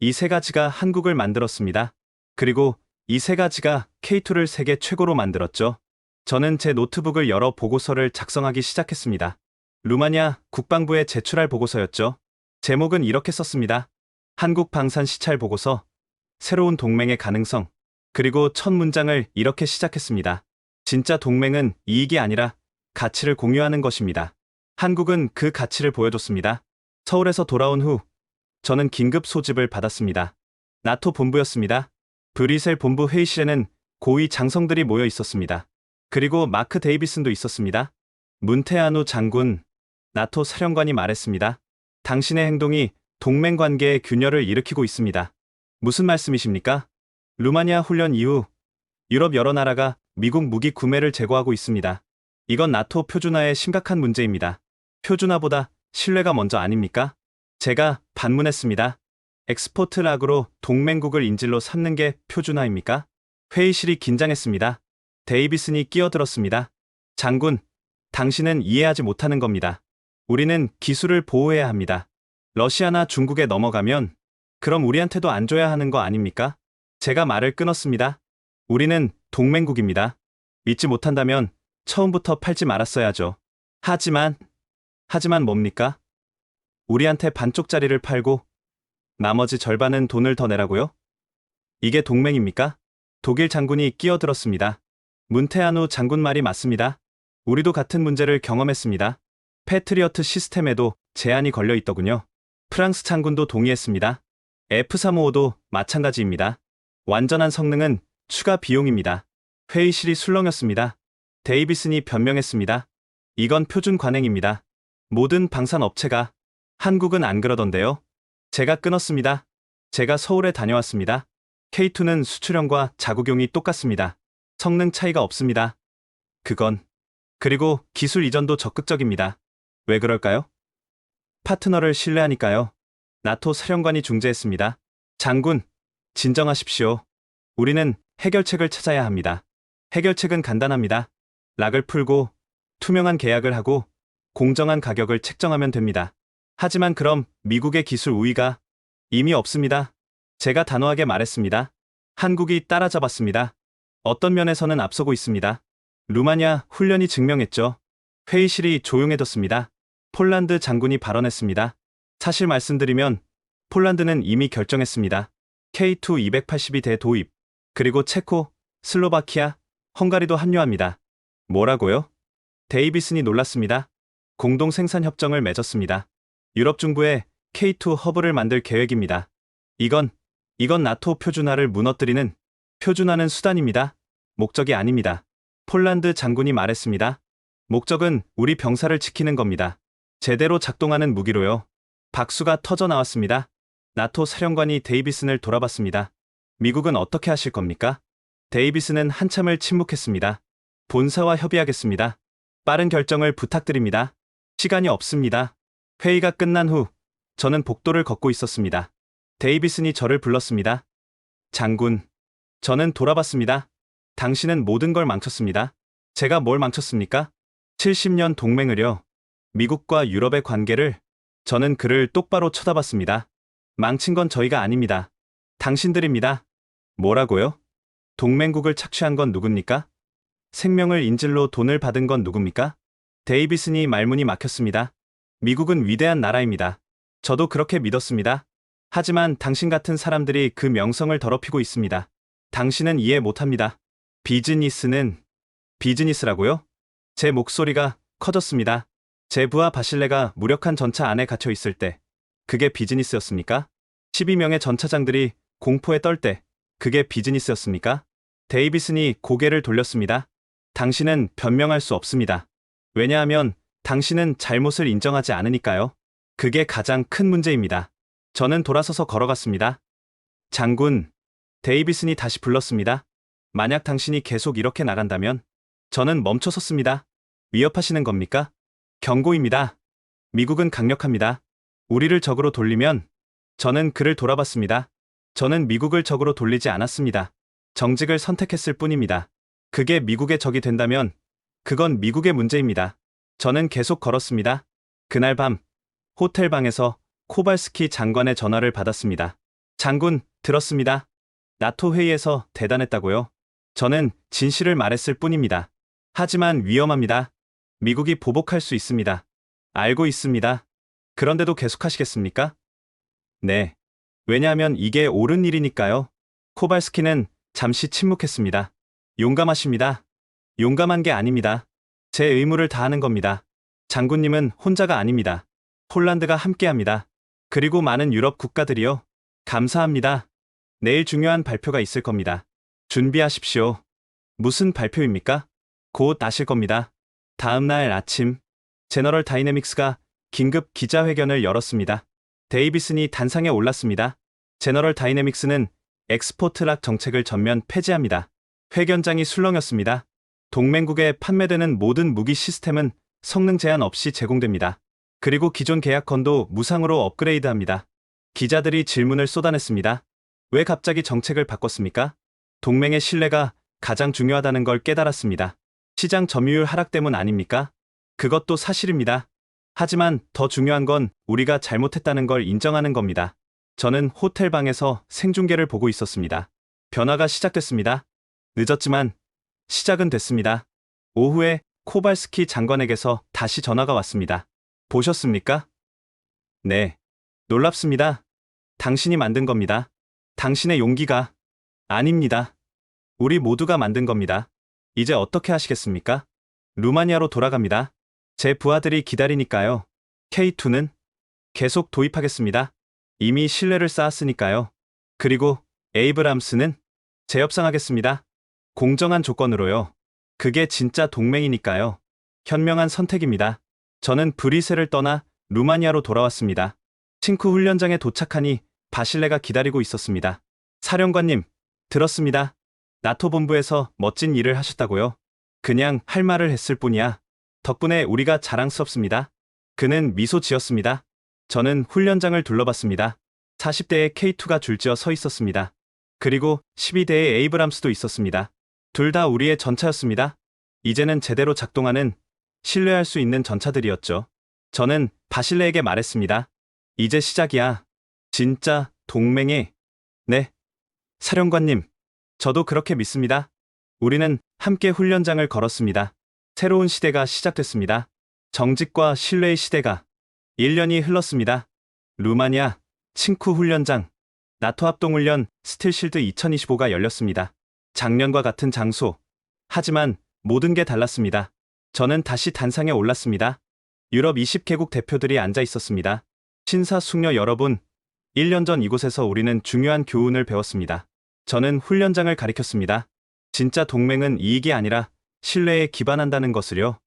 이 세 가지가 한국을 만들었습니다. 그리고 이 세 가지가 K2를 세계 최고로 만들었죠. 저는 제 노트북을 열어 보고서를 작성하기 시작했습니다. 루마니아 국방부에 제출할 보고서였죠. 제목은 이렇게 썼습니다. 한국 방산 시찰 보고서, 새로운 동맹의 가능성. 그리고 첫 문장을 이렇게 시작했습니다. 진짜 동맹은 이익이 아니라 가치를 공유하는 것입니다. 한국은 그 가치를 보여줬습니다. 서울에서 돌아온 후 저는 긴급 소집을 받았습니다. 나토 본부였습니다. 브뤼셀 본부 회의실에는 고위 장성들이 모여 있었습니다. 그리고 마크 데이비슨도 있었습니다. 문테아누 장군, 나토 사령관이 말했습니다. 당신의 행동이 동맹 관계의 균열을 일으키고 있습니다. 무슨 말씀이십니까? 루마니아 훈련 이후 유럽 여러 나라가 미국 무기 구매를 제고하고 있습니다. 이건 나토 표준화의 심각한 문제입니다. 표준화보다 신뢰가 먼저 아닙니까? 제가 반문했습니다. 엑스포트락으로 동맹국을 인질로 삼는 게 표준화입니까? 회의실이 긴장했습니다. 데이비슨이 끼어들었습니다. 장군, 당신은 이해하지 못하는 겁니다. 우리는 기술을 보호해야 합니다. 러시아나 중국에 넘어가면 그럼 우리한테도 안 줘야 하는 거 아닙니까? 제가 말을 끊었습니다. 우리는 동맹국입니다. 믿지 못한다면 처음부터 팔지 말았어야죠. 하지만 뭡니까? 우리한테 반쪽짜리를 팔고 나머지 절반은 돈을 더 내라고요? 이게 동맹입니까? 독일 장군이 끼어들었습니다. 문테아누 장군 말이 맞습니다. 우리도 같은 문제를 경험했습니다. 패트리어트 시스템에도 제한이 걸려 있더군요. 프랑스 장군도 동의했습니다. F-355도 마찬가지입니다. 완전한 성능은 추가 비용입니다. 회의실이 술렁였습니다. 데이비슨이 변명했습니다. 이건 표준 관행입니다. 모든 방산 업체가. 한국은 안 그러던데요. 제가 끊었습니다. 제가 서울에 다녀왔습니다. K2는 수출형과 자국용이 똑같습니다. 성능 차이가 없습니다. 그리고 기술 이전도 적극적입니다. 왜 그럴까요? 파트너를 신뢰하니까요. 나토 사령관이 중재했습니다. 장군, 진정하십시오. 우리는 해결책을 찾아야 합니다. 해결책은 간단합니다. 락을 풀고 투명한 계약을 하고 공정한 가격을 책정하면 됩니다. 하지만 그럼 미국의 기술 우위가 이미 없습니다. 제가 단호하게 말했습니다. 한국이 따라잡았습니다. 어떤 면에서는 앞서고 있습니다. 루마니아 훈련이 증명했죠. 회의실이 조용해졌습니다. 폴란드 장군이 발언했습니다. 사실 말씀드리면 폴란드는 이미 결정했습니다. K2 282대 도입, 그리고 체코, 슬로바키아, 헝가리도 합류합니다. 뭐라고요? 데이비슨이 놀랐습니다. 공동 생산 협정을 맺었습니다. 유럽 중부에 K2 허브를 만들 계획입니다. 이건 나토 표준화를 무너뜨리는, 표준화는 수단입니다. 목적이 아닙니다. 폴란드 장군이 말했습니다. 목적은 우리 병사를 지키는 겁니다. 제대로 작동하는 무기로요. 박수가 터져 나왔습니다. 나토 사령관이 데이비슨을 돌아봤습니다. 미국은 어떻게 하실 겁니까? 데이비슨은 한참을 침묵했습니다. 본사와 협의하겠습니다. 빠른 결정을 부탁드립니다. 시간이 없습니다. 회의가 끝난 후 저는 복도를 걷고 있었습니다. 데이비슨이 저를 불렀습니다. 장군, 저는 돌아봤습니다. 당신은 모든 걸 망쳤습니다. 제가 뭘 망쳤습니까? 70년 동맹을요. 미국과 유럽의 관계를. 저는 그를 똑바로 쳐다봤습니다. 망친 건 저희가 아닙니다. 당신들입니다. 뭐라고요? 동맹국을 착취한 건 누굽니까? 생명을 인질로 돈을 받은 건 누굽니까? 데이비슨이 말문이 막혔습니다. 미국은 위대한 나라입니다. 저도 그렇게 믿었습니다. 하지만 당신 같은 사람들이 그 명성을 더럽히고 있습니다. 당신은 이해 못합니다. 비즈니스라고요? 제 목소리가 커졌습니다. 제 부하 바실레가 무력한 전차 안에 갇혀 있을 때 그게 비즈니스였습니까? 12명의 전차장들이 공포에 떨 때 그게 비즈니스였습니까? 데이비슨이 고개를 돌렸습니다. 당신은 변명할 수 없습니다. 왜냐하면 당신은 잘못을 인정하지 않으니까요. 그게 가장 큰 문제입니다. 저는 돌아서서 걸어갔습니다. 장군, 데이비슨이 다시 불렀습니다. 만약 당신이 계속 이렇게 나간다면 저는 멈춰섰습니다. 위협하시는 겁니까? 경고입니다. 미국은 강력합니다. 우리를 적으로 돌리면. 저는 그를 돌아봤습니다. 저는 미국을 적으로 돌리지 않았습니다. 정직을 선택했을 뿐입니다. 그게 미국의 적이 된다면 그건 미국의 문제입니다. 저는 계속 걸었습니다. 그날 밤 호텔 방에서 코발스키 장관의 전화를 받았습니다. 장군, 들었습니다. 나토 회의에서 대단했다고요? 저는 진실을 말했을 뿐입니다. 하지만 위험합니다. 미국이 보복할 수 있습니다. 알고 있습니다. 그런데도 계속하시겠습니까? 네. 왜냐하면 이게 옳은 일이니까요. 코발스키는 잠시 침묵했습니다. 용감하십니다. 용감한 게 아닙니다. 제 의무를 다하는 겁니다. 장군님은 혼자가 아닙니다. 폴란드가 함께합니다. 그리고 많은 유럽 국가들이요. 감사합니다. 내일 중요한 발표가 있을 겁니다. 준비하십시오. 무슨 발표입니까? 곧 아실 겁니다. 다음 날 아침, 제너럴 다이내믹스가 긴급 기자회견을 열었습니다. 데이비슨이 단상에 올랐습니다. 제너럴 다이내믹스는 엑스포트락 정책을 전면 폐지합니다. 회견장이 술렁였습니다. 동맹국에 판매되는 모든 무기 시스템은 성능 제한 없이 제공됩니다. 그리고 기존 계약건도 무상으로 업그레이드합니다. 기자들이 질문을 쏟아냈습니다. 왜 갑자기 정책을 바꿨습니까? 동맹의 신뢰가 가장 중요하다는 걸 깨달았습니다. 시장 점유율 하락 때문 아닙니까? 그것도 사실입니다. 하지만 더 중요한 건 우리가 잘못했다는 걸 인정하는 겁니다. 저는 호텔 방에서 생중계를 보고 있었습니다. 변화가 시작됐습니다. 늦었지만 시작은 됐습니다. 오후에 코발스키 장관에게서 다시 전화가 왔습니다. 보셨습니까? 네. 놀랍습니다. 당신이 만든 겁니다. 당신의 용기가. 아닙니다. 우리 모두가 만든 겁니다. 이제 어떻게 하시겠습니까? 루마니아로 돌아갑니다. 제 부하들이 기다리니까요. K2는 계속 도입하겠습니다. 이미 신뢰를 쌓았으니까요. 그리고 에이브람스는 재협상하겠습니다. 공정한 조건으로요. 그게 진짜 동맹이니까요. 현명한 선택입니다. 저는 브뤼셀을 떠나 루마니아로 돌아왔습니다. 칭쿠 훈련장에 도착하니 바실레가 기다리고 있었습니다. 사령관님, 들었습니다. 나토 본부에서 멋진 일을 하셨다고요? 그냥 할 말을 했을 뿐이야. 덕분에 우리가 자랑스럽습니다. 그는 미소 지었습니다. 저는 훈련장을 둘러봤습니다. 40대의 K2가 줄지어 서 있었습니다. 그리고 12대의 에이브람스도 있었습니다. 둘 다 우리의 전차였습니다. 이제는 제대로 작동하는, 신뢰할 수 있는 전차들이었죠. 저는 바실레에게 말했습니다. 이제 시작이야. 진짜 동맹의. 네. 사령관님, 저도 그렇게 믿습니다. 우리는 함께 훈련장을 걸었습니다. 새로운 시대가 시작됐습니다. 정직과 신뢰의 시대가. 1년이 흘렀습니다. 루마니아 칭쿠 훈련장 나토 합동훈련 스틸실드 2025가 열렸습니다. 작년과 같은 장소. 하지만 모든 게 달랐습니다. 저는 다시 단상에 올랐습니다. 유럽 20개국 대표들이 앉아 있었습니다. 신사숙녀 여러분, 1년 전 이곳에서 우리는 중요한 교훈을 배웠습니다. 저는 훈련장을 가리켰습니다. 진짜 동맹은 이익이 아니라 신뢰에 기반한다는 것을요.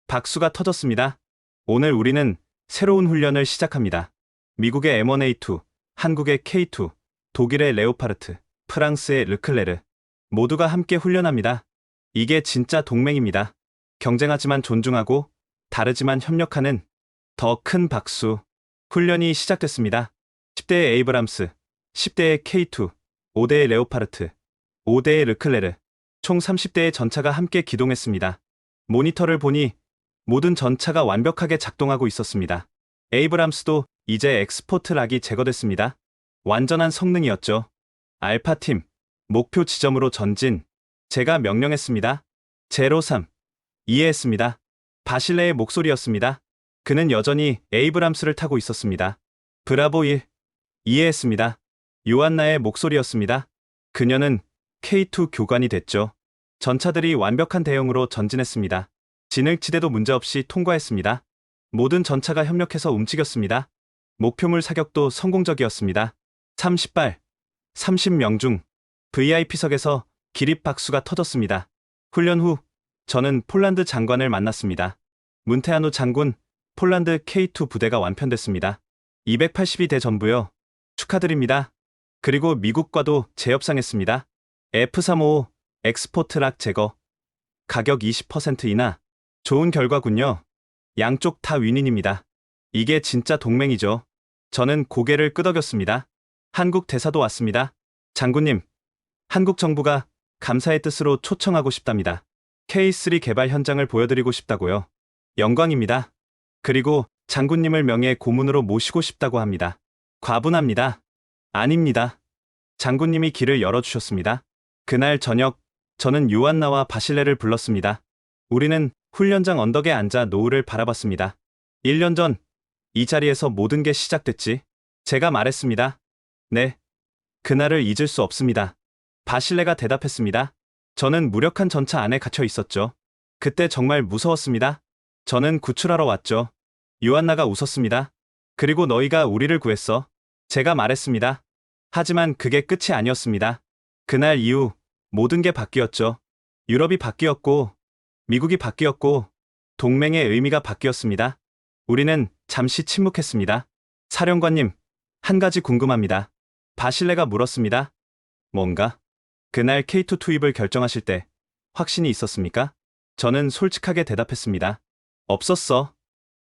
박수가 터졌습니다. 오늘 우리는 새로운 훈련을 시작합니다. 미국의 M1A2, 한국의 K2, 독일의 레오파르트, 프랑스의 르클레르. 모두가 함께 훈련합니다. 이게 진짜 동맹입니다. 경쟁하지만 존중하고, 다르지만 협력하는. 더 큰 박수. 훈련이 시작됐습니다. 10대의 에이브람스, 10대의 K2, 5대의 레오파르트, 5대의 르클레르. 총 30대의 전차가 함께 기동했습니다. 모니터를 보니 모든 전차가 완벽하게 작동하고 있었습니다. 에이브람스도 이제 엑스포트 락이 제거됐습니다. 완전한 성능이었죠. 알파팀, 목표 지점으로 전진. 제가 명령했습니다. 제로3, 이해했습니다. 바실레의 목소리였습니다. 그는 여전히 에이브람스를 타고 있었습니다. 브라보 1, 이해했습니다. 요한나의 목소리였습니다. 그녀는 K2 교관이 됐죠. 전차들이 완벽한 대형으로 전진했습니다. 진흙지대도 문제없이 통과했습니다. 모든 전차가 협력해서 움직였습니다. 목표물 사격도 성공적이었습니다. 30발, 30명 중 VIP석에서 기립 박수가 터졌습니다. 훈련 후 저는 폴란드 장관을 만났습니다. 문테아노 장군, 폴란드 K2 부대가 완편됐습니다. 282대 전부요. 축하드립니다. 그리고 미국과도 재협상했습니다. F355 엑스포트락 제거. 가격 20% 인하. 좋은 결과군요. 양쪽 다 윈윈입니다. 이게 진짜 동맹이죠. 저는 고개를 끄덕였습니다. 한국 대사도 왔습니다. 장군님, 한국 정부가 감사의 뜻으로 초청하고 싶답니다. K3 개발 현장을 보여드리고 싶다고요. 영광입니다. 그리고 장군님을 명예 고문으로 모시고 싶다고 합니다. 과분합니다. 아닙니다. 장군님이 길을 열어주셨습니다. 그날 저녁, 저는 요한나와 바실레를 불렀습니다. 우리는 훈련장 언덕에 앉아 노을을 바라봤습니다. 1년 전, 이 자리에서 모든 게 시작됐지. 제가 말했습니다. 네. 그날을 잊을 수 없습니다. 바실레가 대답했습니다. 저는 무력한 전차 안에 갇혀 있었죠. 그때 정말 무서웠습니다. 저는 구출하러 왔죠. 요한나가 웃었습니다. 그리고 너희가 우리를 구했어. 제가 말했습니다. 하지만 그게 끝이 아니었습니다. 그날 이후 모든 게 바뀌었죠. 유럽이 바뀌었고, 미국이 바뀌었고, 동맹의 의미가 바뀌었습니다. 우리는 잠시 침묵했습니다. 사령관님, 한 가지 궁금합니다. 바실레가 물었습니다. 뭔가? 그날 K2 투입을 결정하실 때 확신이 있었습니까? 저는 솔직하게 대답했습니다. 없었어.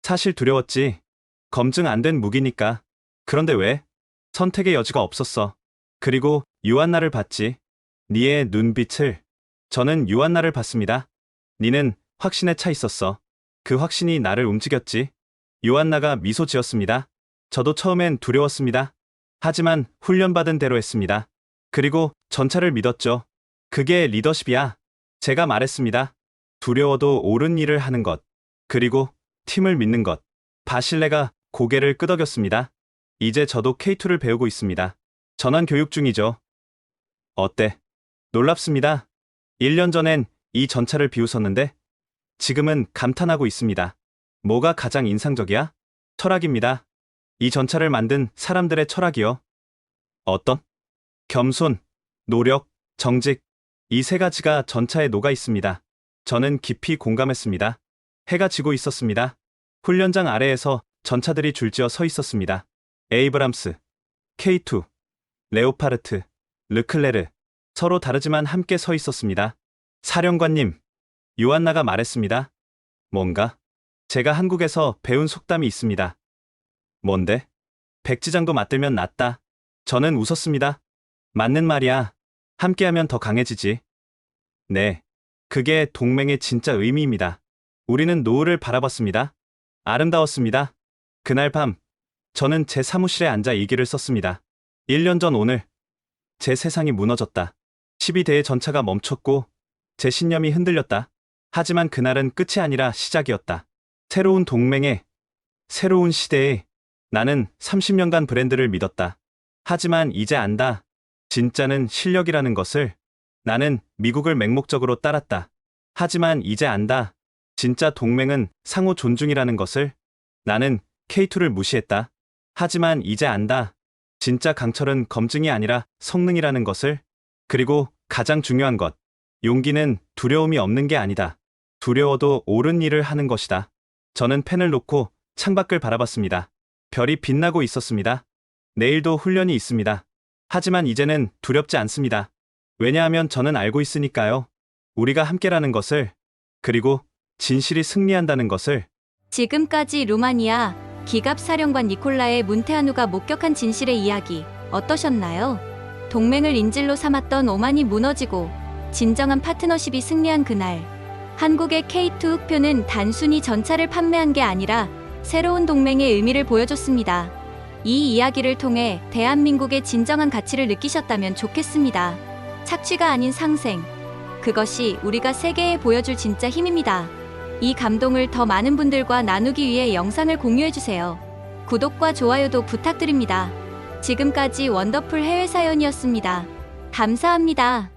사실 두려웠지. 검증 안 된 무기니까. 그런데 왜? 선택의 여지가 없었어. 그리고 유한나를 봤지. 니의 눈빛을. 저는 유한나를 봤습니다. 니는 확신에 차 있었어. 그 확신이 나를 움직였지. 유한나가 미소 지었습니다. 저도 처음엔 두려웠습니다. 하지만 훈련받은 대로 했습니다. 그리고 전차를 믿었죠. 그게 리더십이야. 제가 말했습니다. 두려워도 옳은 일을 하는 것. 그리고 팀을 믿는 것. 바실레가 고개를 끄덕였습니다. 이제 저도 K2를 배우고 있습니다. 전환 교육 중이죠. 어때? 놀랍습니다. 1년 전엔 이 전차를 비웃었는데 지금은 감탄하고 있습니다. 뭐가 가장 인상적이야? 철학입니다. 이 전차를 만든 사람들의 철학이요. 어떤? 겸손, 노력, 정직. 이 세 가지가 전차에 녹아 있습니다. 저는 깊이 공감했습니다. 해가 지고 있었습니다. 훈련장 아래에서 전차들이 줄지어 서 있었습니다. 에이브람스, K2, 레오파르트, 르클레르. 서로 다르지만 함께 서 있었습니다. 사령관님, 유한나가 말했습니다. 뭔가? 제가 한국에서 배운 속담이 있습니다. 뭔데? 백지장도 맞들면 낫다. 저는 웃었습니다. 맞는 말이야. 함께하면 더 강해지지. 네. 그게 동맹의 진짜 의미입니다. 우리는 노을을 바라봤습니다. 아름다웠습니다. 그날 밤, 저는 제 사무실에 앉아 일기를 썼습니다. 1년 전 오늘, 제 세상이 무너졌다. 12대의 전차가 멈췄고, 제 신념이 흔들렸다. 하지만 그날은 끝이 아니라 시작이었다. 새로운 동맹에, 새로운 시대에 나는 30년간 브랜드를 믿었다. 하지만 이제 안다. 진짜는 실력이라는 것을. 나는 미국을 맹목적으로 따랐다. 하지만 이제 안다. 진짜 동맹은 상호 존중이라는 것을. 나는 K2를 무시했다. 하지만 이제 안다. 진짜 강철은 검증이 아니라 성능이라는 것을. 그리고 가장 중요한 것. 용기는 두려움이 없는 게 아니다. 두려워도 옳은 일을 하는 것이다. 저는 펜을 놓고 창밖을 바라봤습니다. 별이 빛나고 있었습니다. 내일도 훈련이 있습니다. 하지만 이제는 두렵지 않습니다. 왜냐하면 저는 알고 있으니까요. 우리가 함께라는 것을. 그리고 진실이 승리한다는 것을. 지금까지 루마니아 기갑사령관 니콜라의 문테아누가 목격한 진실의 이야기 어떠셨나요? 동맹을 인질로 삼았던 오만이 무너지고 진정한 파트너십이 승리한 그날, 한국의 K2 흑표는 단순히 전차를 판매한 게 아니라 새로운 동맹의 의미를 보여줬습니다. 이 이야기를 통해 대한민국의 진정한 가치를 느끼셨다면 좋겠습니다. 착취가 아닌 상생. 그것이 우리가 세계에 보여줄 진짜 힘입니다. 이 감동을 더 많은 분들과 나누기 위해 영상을 공유해주세요. 구독과 좋아요도 부탁드립니다. 지금까지 원더풀 해외사연이었습니다. 감사합니다.